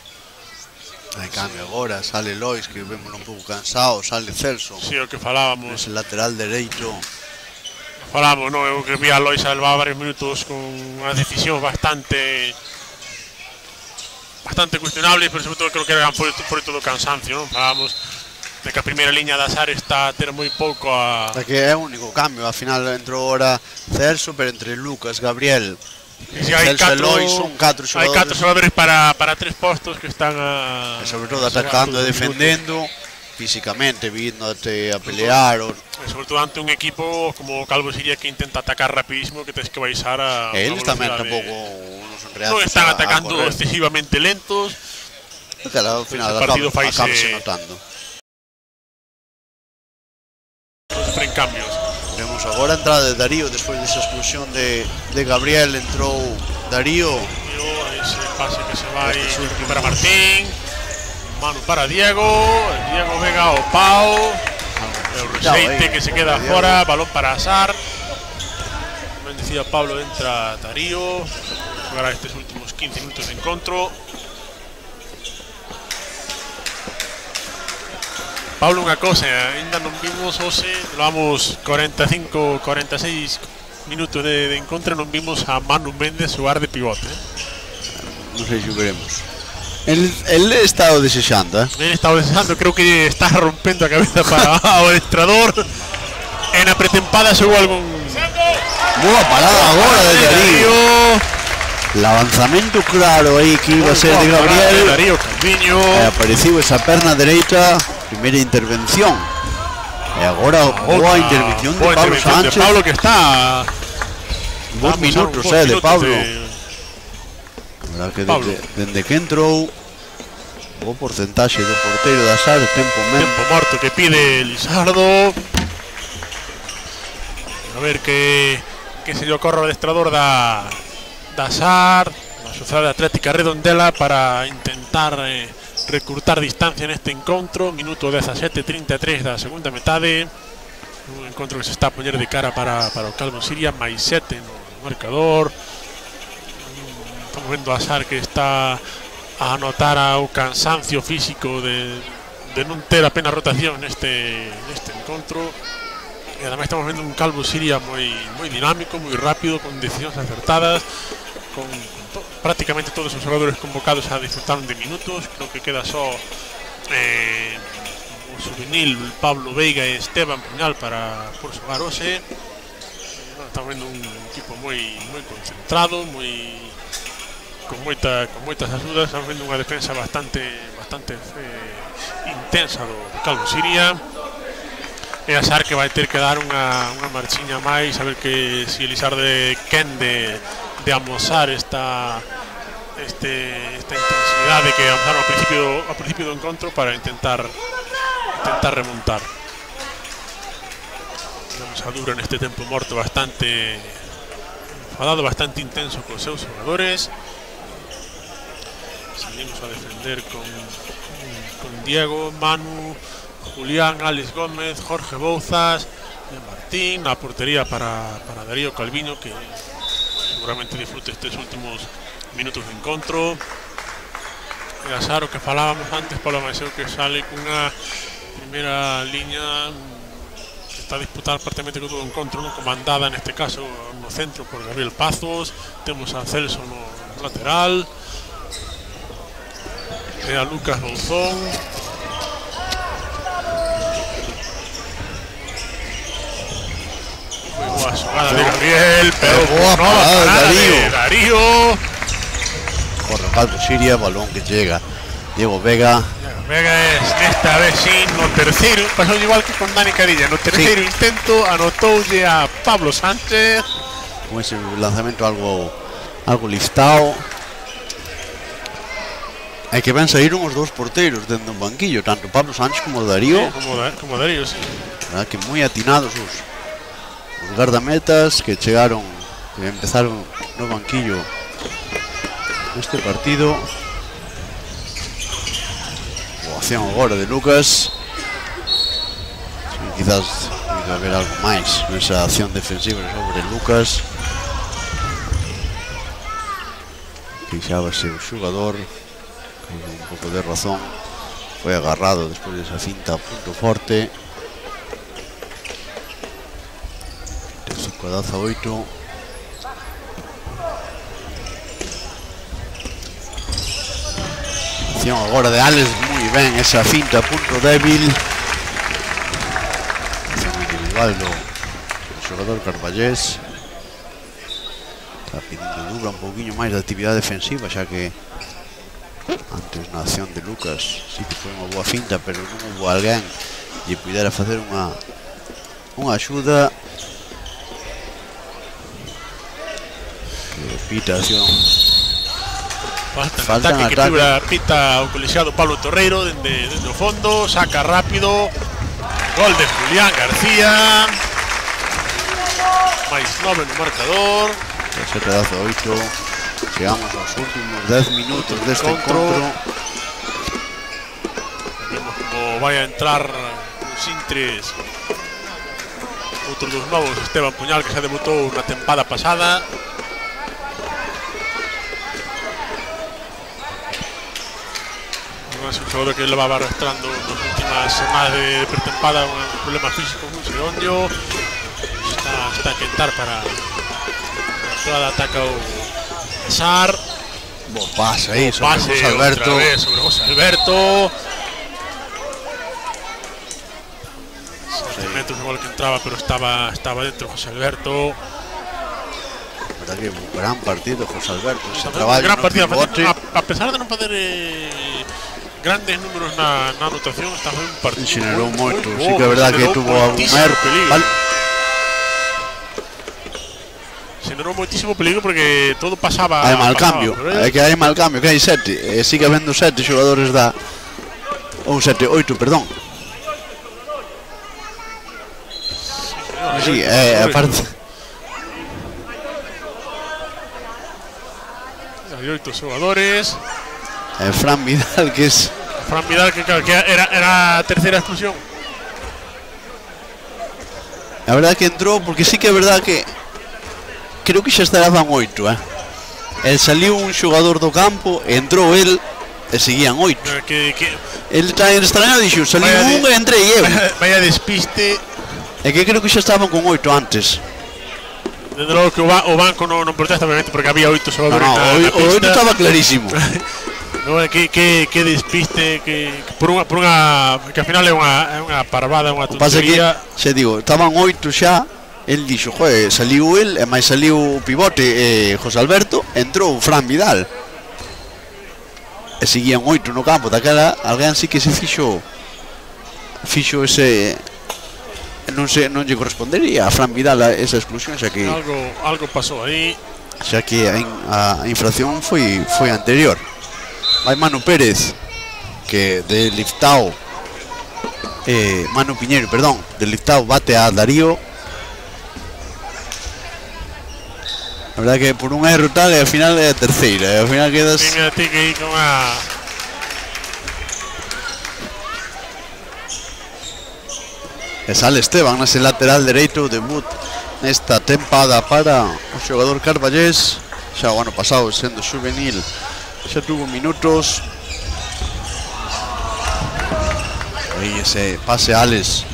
Speaker 2: Hai cambio agora, sale Lois, que vemos un pouco cansado, sale Celso,
Speaker 3: Si, o que falábamos.
Speaker 2: ese lateral dereito.
Speaker 3: Falábamos, no, eu que vi a Lois salvar varios minutos con unha decisión bastante cuestionable, pero sobre todo creo que era por todo o cansancio, non? Falábamos de que a primeira liña da SAR está a ter moi pouco a...
Speaker 2: É que é o único cambio, ao final entrou ahora Celso, pero entre Lucas, Gabriel,
Speaker 3: Si hai
Speaker 2: Celso e Lois son 4
Speaker 3: hai 4
Speaker 2: xogadores,
Speaker 3: xogadores para 3 postos que están a...
Speaker 2: e sobre todo atacando e defendendo, físicamente, vindo a pelear.
Speaker 3: E sobre todo ante un equipo como o Calvo Siria que intenta atacar rapidísimo, que tens que baixar a...
Speaker 2: Eles tamén tampouco non son reacios
Speaker 3: non están
Speaker 2: a
Speaker 3: atacando
Speaker 2: correr.
Speaker 3: excesivamente lentos.
Speaker 2: Claro, ao final
Speaker 3: Ese partido faise-
Speaker 2: acabase notando.
Speaker 3: Sofren cambios.
Speaker 2: Vemos agora a entrada de Darío despois desa expulsión de Gabriel, entrou Darío.
Speaker 3: Ese pase que se vai para Martín. Mano para Diego. Diego Vega ao pau. El Reseite que se queda fora. Balón para Sar. Como decía Pablo, entra Darío. Jugará estes últimos 15 minutos de encontro. Pablo, unha cosa, ainda non vimos hoxe, levamos 45, 46 minutos de encontro, non vimos a Manu Méndez xogar de pivote.
Speaker 2: Non sei se o veremos. El está o desexando,
Speaker 3: Ele está desexando, creo que está rompendo a cabeza para o adestrador. En a pretempada xogou algún...
Speaker 2: Boa parada agora de Darío. Lanzamento claro aí que iba a ser de Gabriel.
Speaker 3: Darío Calviño.
Speaker 2: Apareceu esa perna dereita, primeira intervención. E agora boa intervención de Pablo Sánchez.
Speaker 3: De Pablo que está...
Speaker 2: Bons minutos, de Pablo. Dende que entrou, bo porcentaxe do porteiro da SAR, tempo
Speaker 3: Tempo morto que pide Lizardo. a ver que se lle ocorre o adestrador da SAR, da Sociedade Atlética Redondela, para intentar recurtar distancia neste encontro. Minuto 17:33 da segunda metade, un encontro que se está a poñer de cara para o Calvo Siria, máis 7 no marcador. Estamos vendo a SAR que está a anotar o cansancio físico de non ter apenas rotación neste encontro. E ademais estamos vendo un Calvo Siria moi dinámico, moi rápido, con decisións acertadas, con prácticamente todos os xogadores convocados a disfrutar de minutos. Creo que queda só o juvenil Pablo Veiga e Esteban Puñal por xogar hoxe. Estamos vendo un equipo moi concentrado, con moitas axudas. Estamos vendo unha defensa bastante intensa do Calvo Siria. E a SAR que vai ter que dar unha marchiña máis, a ver que si Elizarde quen de amosar esta intensidade que amosaron ao principio do encontro, para intentar remontar. Vamos a Dura neste tempo morto bastante enfadado, bastante intenso cos seus xogadores. Seguimos a defender con Diego, Manu, Julián, Alex Gómez, Jorge Bouzas e Martín. A portería para Darío Calviño, que seguramente disfrute estes últimos minutos de encontro. E a SAR, o que falábamos antes, Pablo Maiseu, que sale cunha primeira liña que está a disputar prácticamente con todo o encontro, non comandada neste caso no centro por Gabriel Pazos. Temos a Celso no lateral e a Lucas Monzón. Boa xogada de Gabriel, pero boa parada de Darío.
Speaker 2: Corre Calvo Siria, balón que llega Diego Vega.
Speaker 3: Vega es esta vez sí, no terceiro, pasou igual que con Dani Cadilla, no terceiro intento anotoulle a Pablo Sánchez.
Speaker 2: Con ese lanzamento algo listado. Hai que ben saíron os dous porteiros dentro do banquillo, tanto Pablo Sánchez como Darío.
Speaker 3: Como Darío, sí.
Speaker 2: Verdad que moi atinados os guardametas que chegaron, que empezaron no banquillo neste partido. Boa acción agora de Lucas. Quizás debe haber algo máis nesa acción defensiva sobre Lucas. Quixábase o xogador con un pouco de razón, foi agarrado despois desa cinta a punto forte. 5-18. Acción agora de Alex, moi ben esa cinta a punto débil. Acción individual do xogador Carballés. Está pedindo Dubra un pouquinho máis de actividade defensiva, xa que antes na acción de Lucas sí que foi unha boa finta, pero non houve alguén que pudera facer unha axuda. Pita acción.
Speaker 3: Falta en ataque que pita o colexiado Pablo Torreiro dende o fondo, saca rápido. Gol de Julián García. Mais 9 no marcador.
Speaker 2: 17-18. Chegamos aos últimos 10 minutos deste encontro.
Speaker 3: Vemos como vai a entrar os Intres, outro dos novos, Esteban Puñal, que xa debutou na tempada pasada. Un xogador que levaba arrastrando nas últimas semanas de pretempada un problema físico moi serio. Está a quentar para a jugada, ataca o SAR.
Speaker 2: Bo pase aí sobre José Alberto.
Speaker 3: Outra vez sobre José Alberto. Metros igual que entraba, pero estaba dentro José Alberto.
Speaker 2: Aquí un gran partido José Alberto.
Speaker 3: Gran partido, a pesar de non poder grandes números na anotación, está foi un partido
Speaker 2: xenerou moito, sí que é verdad que tuvo algún erro, vale.
Speaker 3: Xenerou moitísimo peligro porque todo pasaba.
Speaker 2: Hai mal cambio, é que hai mal cambio, que hai 7, sigue habendo 7 xogadores da, ou 7, 8, perdón. Sí, aparte.
Speaker 3: Hay 8 xogadores.
Speaker 2: Fran Vidal, que es.
Speaker 3: Fran Vidal, que claro, que era a terceira exclusión.
Speaker 2: La verdad que entró, porque sí que é verdad que creo que xa estaban 8, El saliu un xogador do campo, entrou el e seguían 8. El tan extraño dixo, saliu un e entrei eu.
Speaker 3: Vaya despiste.
Speaker 2: É que creo que xa estaban con 8 antes.
Speaker 3: Desde logo que o banco non protesta, obviamente, porque había 8 xogadores na pista.
Speaker 2: O 8 estaba clarísimo.
Speaker 3: No, que despiste, que por unha que ao final é unha parvada, unha tontería.
Speaker 2: Pasa que, xa digo, estaban 8 xa. El dixo, joder, saliu el, e máis saliu o pivote José Alberto, entrou Fran Vidal. E seguían 8 no campo, daquela alguén sí que se fixo ese, non lle correspondería a Fran Vidal a esa exclusión, xa que
Speaker 3: algo pasou aí,
Speaker 2: xa que a infracción foi anterior. Hai Manu Pérez, que de Liftao, Manu Piñeiro, perdón, de Liftao bate a Darío. La verdad que por un erro tal, e ao final é a terceira, e ao final quedas.
Speaker 3: Ti que ir con a.
Speaker 2: E sale Esteban nese lateral dereito, debut nesta tempada para o xogador carballés. Xa o ano pasado, sendo juvenil, xa tuvo minutos. Aí ese pase a Alex.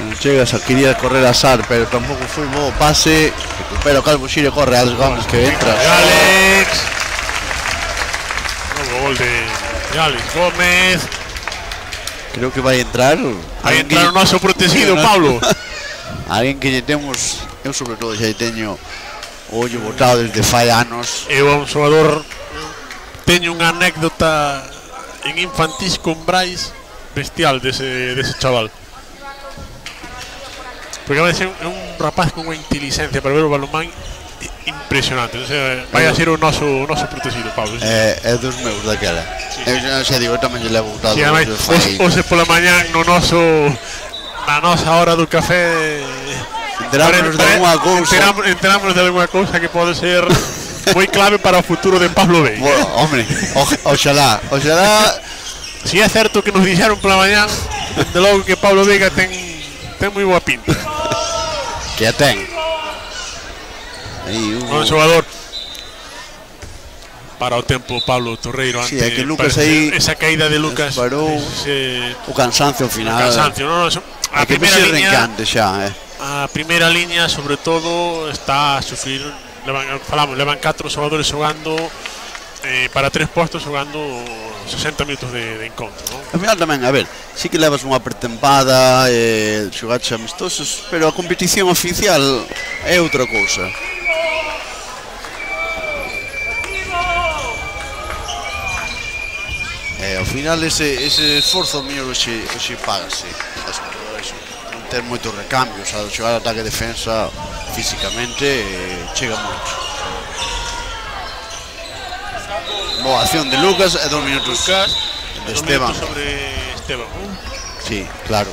Speaker 2: Non chegas, quería correr a Sar, pero tampouco foi bo pase. Recupera o Calvo Xiria, corre Alex Gómez, que entra.
Speaker 3: Alex. Novo gol de Alex Gómez.
Speaker 2: Creo que vai entrar.
Speaker 3: Vai entrar o noso protegido, Pablo.
Speaker 2: Alguén que lle temos, eu sobre todo xa teño o ollo botado desde fai anos.
Speaker 3: Eu a un xogador teño unha anécdota en infantís con Brais bestial dese chaval. Porque a veces é un rapaz con unha inteligencia para ver o balonmán impresionante. O sea, vai a ser o noso protegido, Pablo.
Speaker 2: É dos meus daquela. Eu xa digo, eu tamén lle levo botado.
Speaker 3: Hoxe pola mañán na nosa hora do café
Speaker 2: enterámonos de alguna cousa.
Speaker 3: Enterámonos de alguna cousa que pode ser moi clave para o futuro de Pablo Veiga.
Speaker 2: Bueno, hombre, oxalá.
Speaker 3: Si é certo que nos dixeron pola mañán, de logo que Pablo Veiga ten moi boa pinta.
Speaker 2: Que a ten.
Speaker 3: Un xogador para o tempo Pablo Torreiro antes.
Speaker 2: Sí, é que Lucas aí
Speaker 3: esa caída de Lucas
Speaker 2: parou o cansancio ao final.
Speaker 3: A primeira liña
Speaker 2: xa,
Speaker 3: A primeira liña, sobre todo, está a sufrir. Levan 4 xogadores xogando para 3 postos, xogando 60 minutos de encontro, non?
Speaker 2: Ao final tamén, a ver, sí que levas unha pretempada, xogaches amistosos, pero a competición oficial é outra cousa. Ao final ese esforzo mellor hoxe págase. Non ter moitos recambios, a xogar ataque e defensa físicamente chega moito. Boa acción de Lucas e 2 minutos de Esteban.
Speaker 3: Sobre Esteban,
Speaker 2: sí, claro.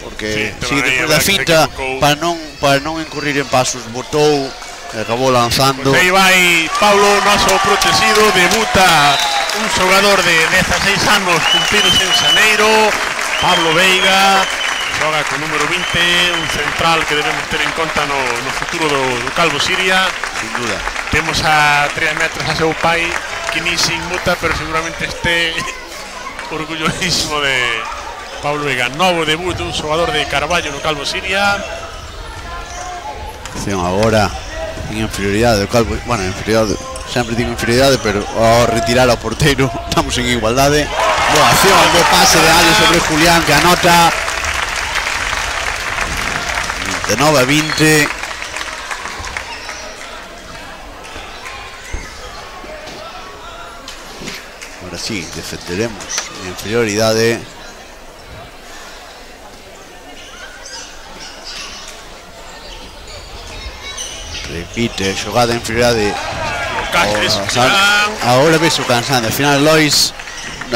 Speaker 2: Porque sí, despois da finta, para non incurrir en pasos, botou e acabou lanzando.
Speaker 3: Pues aí vai Pablo, noso protegido, debuta un xogador de 16 anos cumplidos en xaneiro, Pablo Veiga, xoga con número 20, un central que debemos ter en conta no futuro do Calvo Xiria.
Speaker 2: Sin duda.
Speaker 3: Temos a 3 metros a seu pai, que ni sin muta, pero seguramente este orgullosísimo de Pablo Veiga. Novo debut un xogador de Carballo no Calvo Xiria.
Speaker 2: Acción agora en inferioridade do Calvo, bueno, inferioridade, sempre digo inferioridade, pero ao retirar ao porteiro estamos en igualdade. Boa acción, bo pase de Alex sobre Julián, que anota 29-20. Ahora sí, defenderemos en inferioridade. Repite, xogada en inferioridade. Ahora ves o cansancio. Al final Lois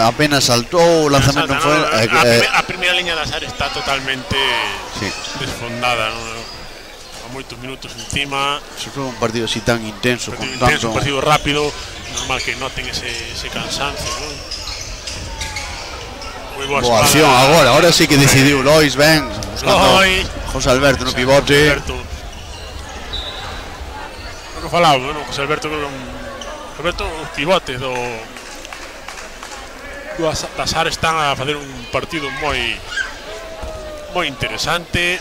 Speaker 2: apenas saltou, o lanzamento
Speaker 3: Salta,
Speaker 2: foi
Speaker 3: a primeira liña da SAR está totalmente
Speaker 2: sí.
Speaker 3: desfondada, non? A moitos minutos encima.
Speaker 2: Se foi un partido así tan intenso, con
Speaker 3: Intenso,
Speaker 2: tanto
Speaker 3: un partido rápido, normal que noten ese cansancio, non? Moi
Speaker 2: boa acción agora sí que decidiu Lois, ben buscando José Alberto no pivote.
Speaker 3: O que falaba, non? José Alberto os pivotes da SAR están a facer un partido moi interesante.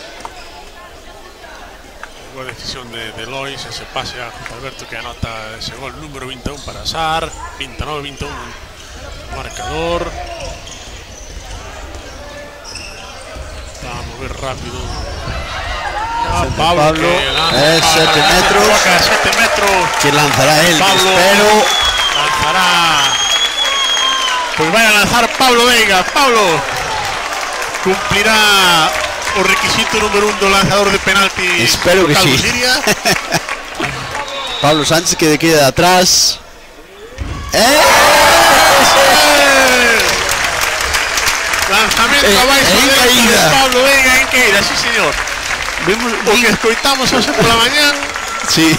Speaker 3: Boa decisión de Lois, ese pase a José Alberto que anota ese gol número 21 para SAR, 29-21 marcador. Está a mover rápido Pablo, que lanza
Speaker 2: 7 metros,
Speaker 3: 7 metros
Speaker 2: que lanzará él,
Speaker 3: Pablo,
Speaker 2: espero.
Speaker 3: Lanzará, pues vaya a lanzar Pablo Veiga. Pablo cumplirá o requisito número 1 do lanzador de penalti.
Speaker 2: Espero que sí. Pablo Sánchez que queda atrás.
Speaker 3: Lanzamento abaixo de Pablo Veiga en caída, sí señor.
Speaker 2: Vimos
Speaker 3: O que escoitamos hoxe pola mañán.
Speaker 2: Sí.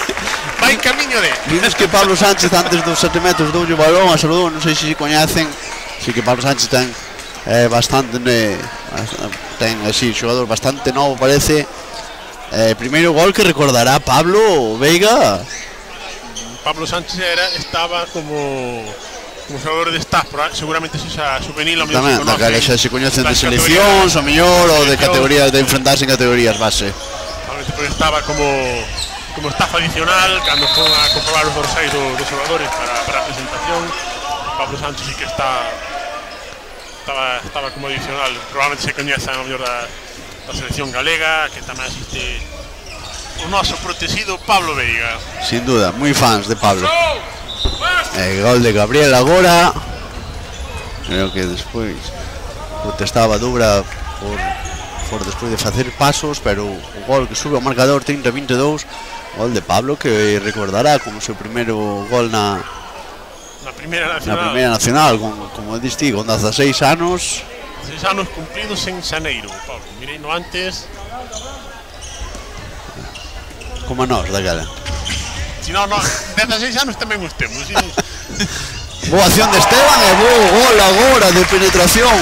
Speaker 3: Vai en camiño de.
Speaker 2: Vimos que Pablo Sánchez antes dos 7 metros doulle o balón a saludou, non sei se coñecen. Sí que Pablo Sánchez ten bastante ten así xogador bastante novo parece. Primeiro gol que recordará Pablo Veiga.
Speaker 3: Pablo Sánchez estaba como xogador de staff, seguramente xa juvenil o mellor
Speaker 2: tamén,
Speaker 3: se conoce.
Speaker 2: Xa se coñecen de seleccións, o mellor, ou de categorías, de enfrentarse en categorías base.
Speaker 3: Porque estaba como staff adicional cando fue a comprobar os dorsais dos xogadores para a presentación. Pablo Sánchez sí que estaba como adicional. Probablemente se coñezan o mellor da selección galega, que tamén asiste o noso protegido Pablo Veiga.
Speaker 2: Sin duda, moi fans de Pablo. Gol de Gabriel agora. Creo que despois protestaba Dubra por despois de facer pasos, pero o gol que sube ao marcador 30-22, gol de Pablo que recordará como seu primeiro gol na
Speaker 3: Primeira
Speaker 2: Nacional, como diste, con 16 anos.
Speaker 3: 16 anos cumplidos en xaneiro, Pablo. Mirei no antes.
Speaker 2: Como a nós daquela.
Speaker 3: Si no, 16 anos tamén os temos. Sí.
Speaker 2: Boa acción de Esteban e bo gol agora de penetración.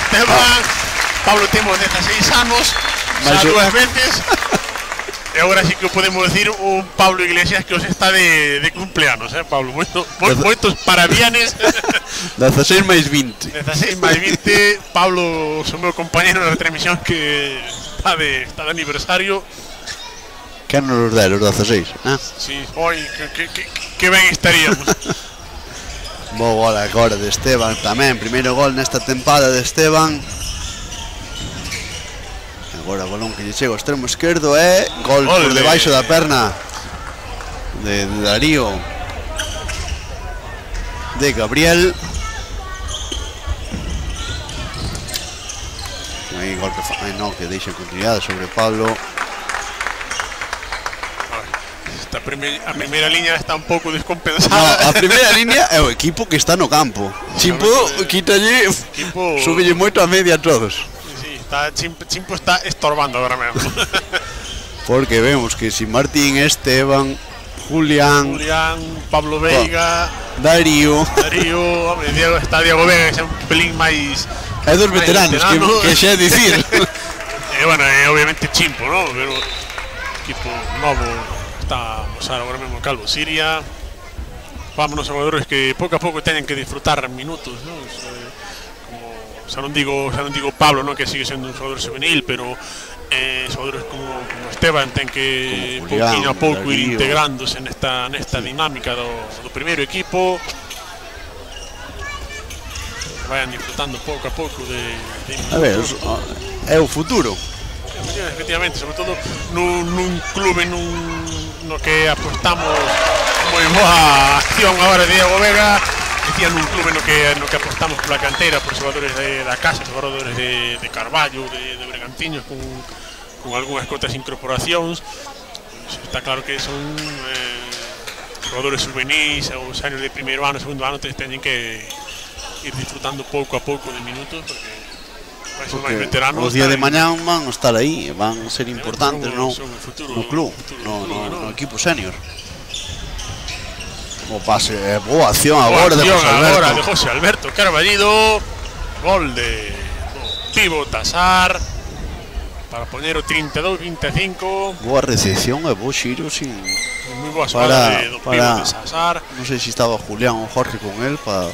Speaker 3: Esteban, Pablo temos 16 anos, xa dúas veces. E agora sí que podemos decir un Pablo Iglesias que os está de cumpleanos, Pablo? Moitos parabienes.
Speaker 2: 16 máis 20.
Speaker 3: 16 máis 20, Pablo, o meu compañero na transmisión que está de aniversario.
Speaker 2: Que nos los deron, os 16,
Speaker 3: Sí, oi, que ben estaríamos.
Speaker 2: Bo gol agora de Esteban tamén, primeiro gol nesta tempada de Esteban. Agora o balón que lle chega ao extremo esquerdo é gol por debaixo da perna de Darío, de Gabriel. Aí golpe que deixa continuidade sobre Pablo.
Speaker 3: A primeira liña está un pouco descompensada.
Speaker 2: No, a primeira liña é o equipo que está no campo. Chimpo quítalle, súbelle moito a media a todos.
Speaker 3: Sí, Chimpo está estorbando agora mesmo.
Speaker 2: Porque vemos que si Martín, Esteban, Julián,
Speaker 3: Pablo Veiga,
Speaker 2: Darío,
Speaker 3: hombre, está Diego Vega, que é un pelín máis.
Speaker 2: É dos veteranos, que xa é dicir.
Speaker 3: E bueno, obviamente Chimpo, ¿no? Pero equipo novo. Está a mostrar agora mesmo Calvo Siria. Vámonos a xogadores que pouco a pouco teñen que disfrutar minutos, ¿no? Como xa non digo Pablo, ¿no? Que sigue sendo un xogador juvenil, pero xogadores como Esteban ten que pouquinho a pouco ir integrándose nesta dinámica do primeiro equipo. Que vayan disfrutando pouco a pouco de
Speaker 2: a ver, é o futuro.
Speaker 3: Efectivamente, sobre todo nun clube no que apostamos moi boa acción agora de Diego Vega. Decía nun clube no que apostamos pola canteira por xogadores da casa, xogadores de Carballo, de Bergantiños con algunhas cotas incorporacións. Está claro que son xogadores juvenis ou xanos de primeiro ano, segundo ano, teñen que ir disfrutando pouco a pouco de minutos, porque vai ser máis
Speaker 2: Porque
Speaker 3: veteranos.
Speaker 2: os días de mañán van a estar aí, van a ser importantes no club, no equipo senior. O pase, boa acción agora de José
Speaker 3: agora
Speaker 2: Alberto.
Speaker 3: de José Alberto Carballido. Gol de pivot Azar para poner o 32-25.
Speaker 2: Boa recepción e bo xiro sin
Speaker 3: Moi boa xogada do pivot de Azar.
Speaker 2: non sei se estaba Julián ou Jorge con él para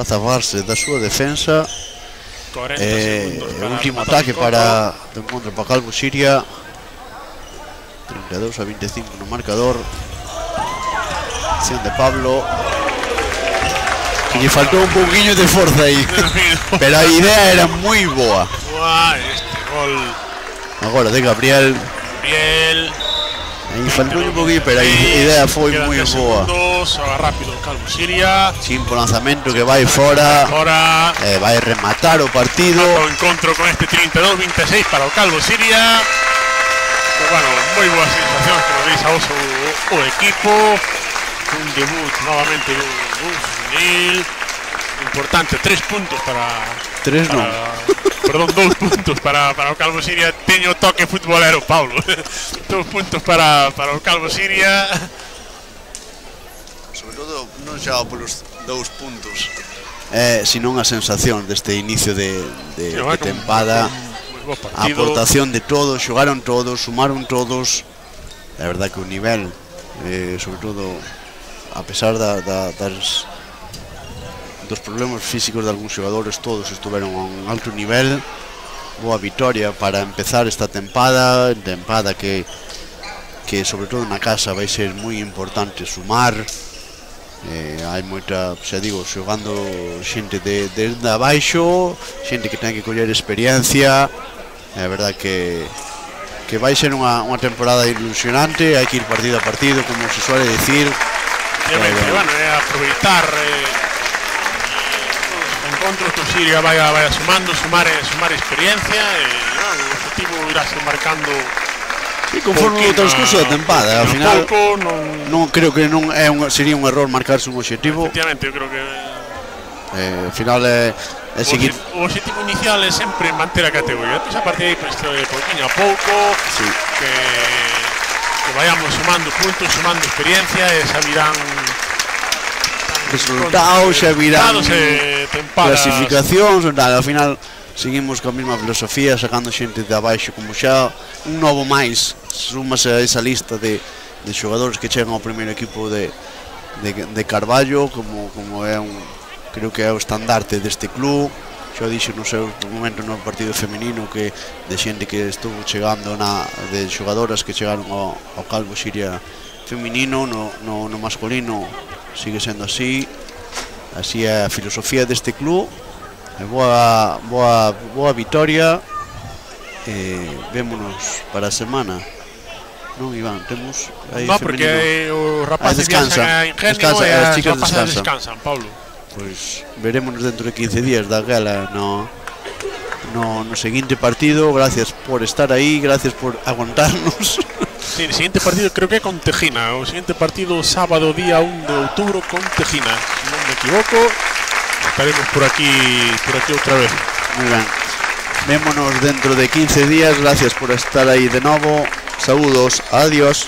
Speaker 2: zafarse da súa defensa.
Speaker 3: 40 segundos
Speaker 2: O
Speaker 3: para
Speaker 2: último
Speaker 3: rematar
Speaker 2: ataque
Speaker 3: o encontro.
Speaker 2: para do encontro para Calvo Siria. 32-25 no marcador. Acción de Pablo, que lle faltou un pouquiño de forza aí, pero a idea era moi boa.
Speaker 3: Este gol
Speaker 2: Agora de Gabriel, aí faltou un pouquinho, pero a idea foi
Speaker 3: quedan
Speaker 2: moi
Speaker 3: 10
Speaker 2: boa.
Speaker 3: segundos, xoga rápido Calvo Siria.
Speaker 2: Simpo lanzamento que vai fora,
Speaker 3: Ahora
Speaker 2: vai rematar o partido.
Speaker 3: o encontro con este 32-26 para o Calvo Siria. Pero bueno, moi boas sensacións, como veis a oso o equipo. Un debut novamente un juvenil importante, 3 puntos para
Speaker 2: 3 non.
Speaker 3: Perdón, 2 puntos para o Calvo Siria. Teño toque futbolero, Paulo. 2 puntos para o Calvo Siria.
Speaker 2: Sobre todo non xa polos 2 puntos, sino a sensación deste inicio de tempada. A aportación de todos, xogaron todos, sumaron todos. La verdad que o nivel, sobre todo a pesar dos problemas físicos de algúns xogadores, todos estuveron a un alto nivel. Boa vitoria para empezar esta tempada que sobre todo na casa vai ser moi importante sumar. Hai moita, xa digo, xogando xente desde abaixo, xente que ten que coller experiencia. É verdad que vai ser unha temporada ilusionante, hai que ir partido a partido, como se suele decir.
Speaker 3: Bueno, aproveitar os encontros que o Siria vai sumar experiencia, e o objetivo irá ser marcando
Speaker 2: conforme o transcurso da tempada. Ao final
Speaker 3: non
Speaker 2: creo que non é sería un error marcarse un objetivo.
Speaker 3: Efectivamente, eu creo que
Speaker 2: ao final é seguir.
Speaker 3: O objetivo inicial é sempre manter a categoría, depois a partir de aí, pouquinho a pouco,
Speaker 2: sí,
Speaker 3: que vayamos sumando puntos, sumando experiencia, e xa virán
Speaker 2: resultados, xa virán clasificacións, ao final seguimos coa mesma filosofía, sacando xente de abaixo, como xa un novo máis, súmase a esa lista de xogadores que chegan ao primeiro equipo de Carballo, como é creo que é o estandarte deste club. Xa dixo no seu momento no partido femenino que de xente que estuvo chegando de xogadoras que chegaron ao Calvo Siria femenino, no masculino sigue sendo así é a filosofía deste club. Boa vitoria, vémonos para a semana, non, Iván? Temos aí
Speaker 3: no, porque os rapaces viaxan a Ingenio e as rapazas descansan, Paulo.
Speaker 2: Pois verémonos dentro de 15 días daquela no seguinte partido. Gracias por estar aí, gracias por aguantarnos.
Speaker 3: Sí, el siguiente partido creo que é con Tejina. O siguiente partido sábado día 1 de outubro con Tejina, se non me equivoco. Estaremos por aquí outra vez.
Speaker 2: Muy ben. Vémonos dentro de 15 días. Gracias por estar aí de novo. Saúdos, adiós.